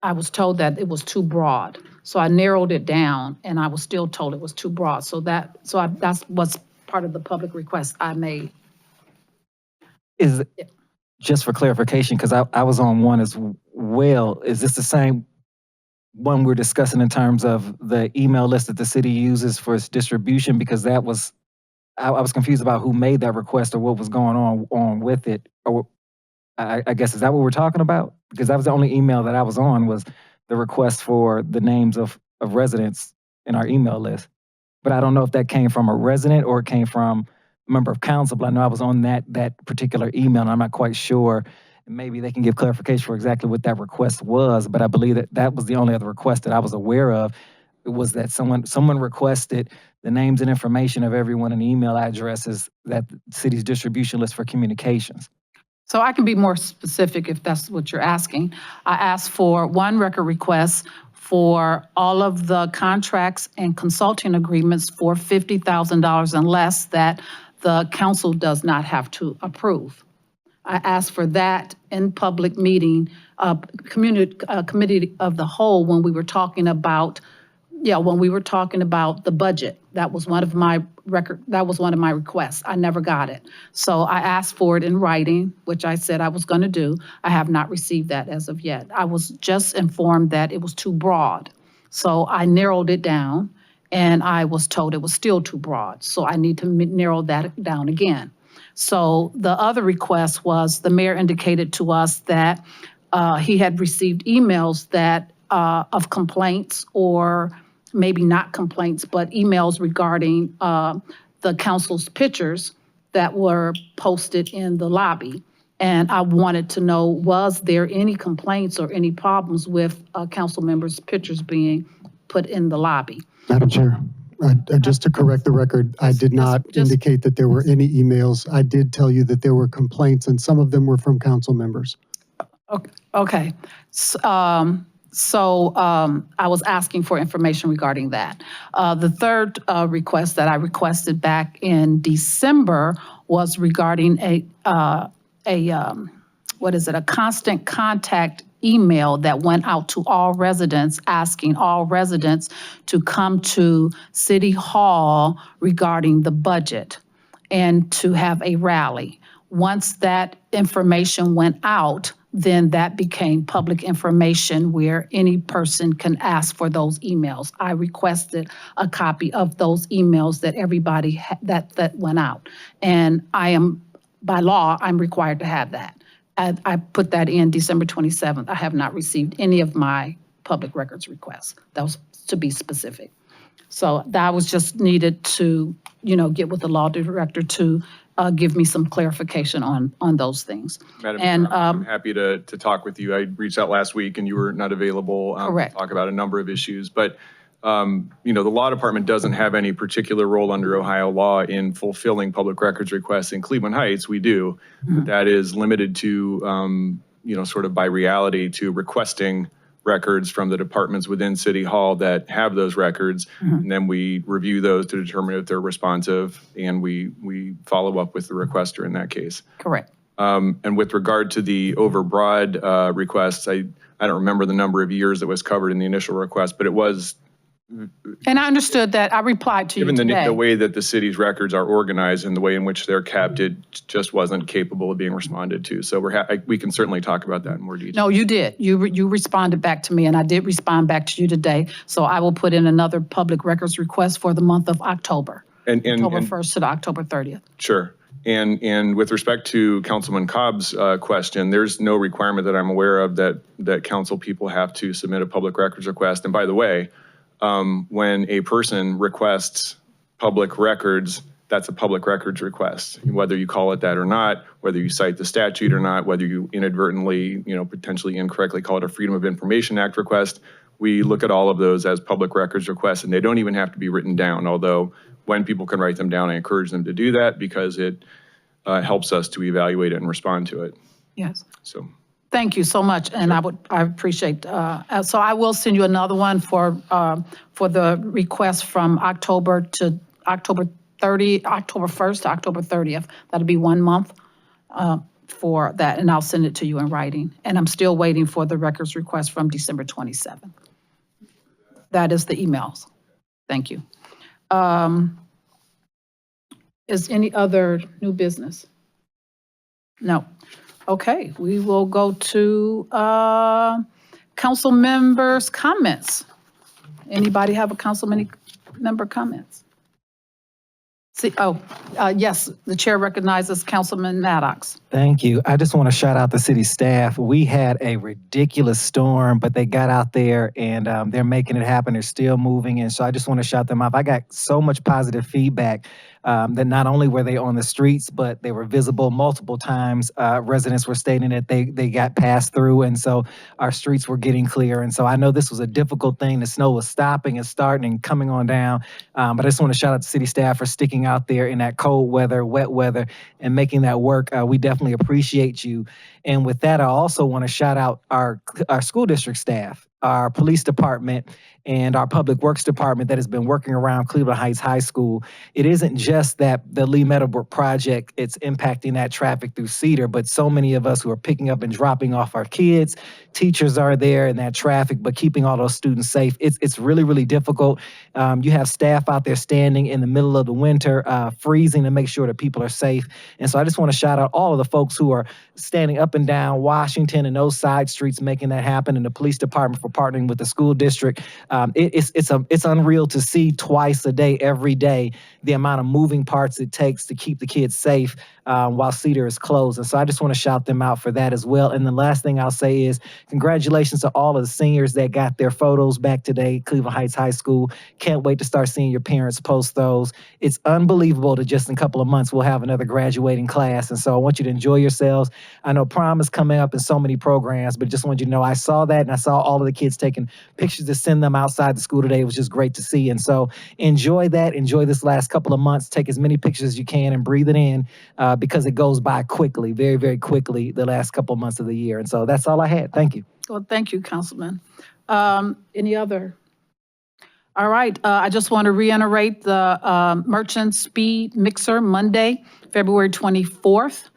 I was told that it was too broad. So I narrowed it down, and I was still told it was too broad. So that's what's part of the public request I made. Is just for clarification, because I was on one as well. Is this the same one we're discussing in terms of the email list that the city uses for its distribution? Because I was confused about who made that request or what was going on with it. Or I guess, is that what we're talking about? Because that was the only email that I was on, was the request for the names of residents in our email list. But I don't know if that came from a resident or it came from a member of council, but I know I was on that particular email, and I'm not quite sure. Maybe they can give clarification for exactly what that request was, but I believe that was the only other request that I was aware of. It was that someone requested the names and information of everyone and email addresses that the city's distribution list for communications. So I can be more specific if that's what you're asking. I asked for one record request for all of the contracts and consulting agreements for $50,000 and less that the council does not have to approve. I asked for that in public meeting, committee of the whole, when we were talking about, the budget. That was one of my requests. I never got it. So I asked for it in writing, which I said I was going to do. I have not received that as of yet. I was just informed that it was too broad. So I narrowed it down, and I was told it was still too broad. So I need to narrow that down again. So the other request was, the mayor indicated to us that he had received emails that of complaints, or maybe not complaints, but emails regarding the council's pictures that were posted in the lobby. And I wanted to know, was there any complaints or any problems with council members' pictures being put in the lobby? Madam Chair, just to correct the record, I did not indicate that there were any emails. I did tell you that there were complaints, and some of them were from council members. Okay. So I was asking for information regarding that. The third request that I requested back in December was regarding a constant contact email that went out to all residents, asking all residents to come to City Hall regarding the budget and to have a rally. Once that information went out, then that became public information where any person can ask for those emails. I requested a copy of those emails that everybody that went out. And by law, I'm required to have that. I put that in December 27th. I have not received any of my public records requests. That was to be specific. So that was just needed to, get with the law director to give me some clarification on those things. Madam And, Chair, I'm happy to talk with you. I reached out last week and you were not available. Correct. To talk about a number of issues. But, the law department doesn't have any particular role under Ohio law in fulfilling public records requests. In Cleveland Heights, we do. But that is limited to, sort of by reality to requesting records from the departments within City Hall that have those records. And then we review those to determine if they're responsive, and we follow up with the requester in that case. Correct. And with regard to the overbroad requests, I don't remember the number of years that was covered in the initial request, but it was. And I understood that. I replied to you Given today. the way that the city's records are organized and the way in which they're kept, it just wasn't capable of being responded to. So we can certainly talk about that in more detail. No, you did. You responded back to me, and I did respond back to you today. So I will put in another public records request for the month of October. October 1st to the October 30th. Sure. And with respect to Councilman Cobb's question, there's no requirement that I'm aware of that council people have to submit a public records request. And by the way, when a person requests public records, that's a public records request, whether you call it that or not, whether you cite the statute or not, whether you inadvertently, potentially incorrectly call it a Freedom of Information Act request. We look at all of those as public records requests, and they don't even have to be written down. Although when people can write them down, I encourage them to do that because it helps us to evaluate it and respond to it. Yes. So. Thank you so much, and I appreciate. So I will send you another one for the request from October to October 1st to October 30th. That'll be 1 month for that, and I'll send it to you in writing. And I'm still waiting for the records request from December 27th. That is the emails. Thank you. Is any other new business? No. Okay, we will go to council members' comments. Anybody have a council member comments? See, yes, the chair recognizes Councilman Maddox. Thank you. I just want to shout out the city staff. We had a ridiculous storm, but they got out there and they're making it happen. They're still moving. And so I just want to shout them out. I got so much positive feedback that not only were they on the streets, but they were visible multiple times. Residents were stating that they got passed through. And so our streets were getting clear. And so I know this was a difficult thing. The snow was stopping and starting and coming on down. But I just want to shout out the city staff for sticking out there in that cold weather, wet weather, and making that work. We definitely appreciate you. And with that, I also want to shout out our school district staff, our police department, and our public works department that has been working around Cleveland Heights High School. It isn't just that the Lee Meadowbrook project, it's impacting that traffic through Cedar, but so many of us who are picking up and dropping off our kids, teachers are there in that traffic, but keeping all those students safe. It's really, really difficult. You have staff out there standing in the middle of the winter, freezing to make sure that people are safe. And so I just want to shout out all of the folks who are standing up and down Washington and those side streets making that happen, and the police department for partnering with the school district. It's unreal to see twice a day, every day, the amount of moving parts it takes to keep the kids safe while Cedar is closed. And so I just want to shout them out for that as well. And the last thing I'll say is congratulations to all of the seniors that got their photos back today, Cleveland Heights High School. Can't wait to start seeing your parents post those. It's unbelievable that just in a couple of months we'll have another graduating class. And so I want you to enjoy yourselves. I know prom is coming up in so many programs, but just want you to know I saw that and I saw all of the kids taking pictures to send them outside the school today. It was just great to see. And so enjoy that. Enjoy this last couple of months. Take as many pictures as you can and breathe it in because it goes by quickly, very, very quickly, the last couple of months of the year. And so that's all I had. Thank you. Well, thank you, Councilman. Any other? All right, I just want to reiterate the Merchant Speed Mixer Monday, February 24th.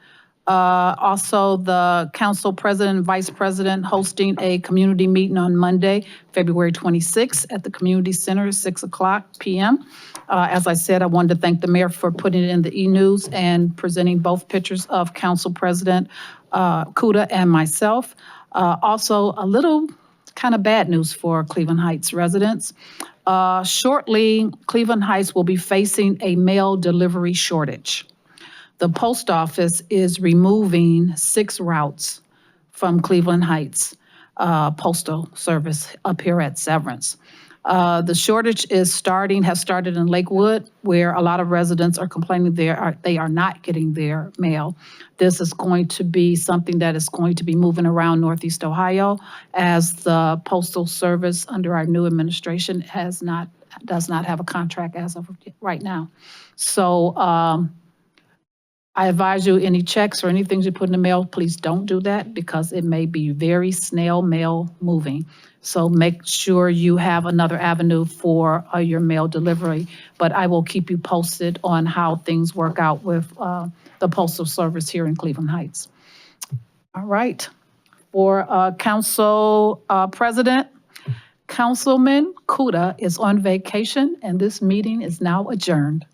Also, the council president and vice president hosting a community meeting on Monday, February 26th at the community center at 6:00 p.m. As I said, I wanted to thank the mayor for putting it in the e-news and presenting both pictures of council president Kuda and myself. Also, a little kind of bad news for Cleveland Heights residents. Shortly, Cleveland Heights will be facing a mail delivery shortage. The post office is removing 6 routes from Cleveland Heights Postal Service up here at Severance. The shortage has started in Lakewood, where a lot of residents are complaining they are not getting their mail. This is going to be something that is going to be moving around Northeast Ohio, as the Postal Service under our new administration does not have a contract as of right now. So I advise you, any checks or anything you put in the mail, please don't do that, because it may be very snail mail moving. So make sure you have another avenue for your mail delivery. But I will keep you posted on how things work out with the Postal Service here in Cleveland Heights. All right. For Council President, Councilman Kuda is on vacation, and this meeting is now adjourned.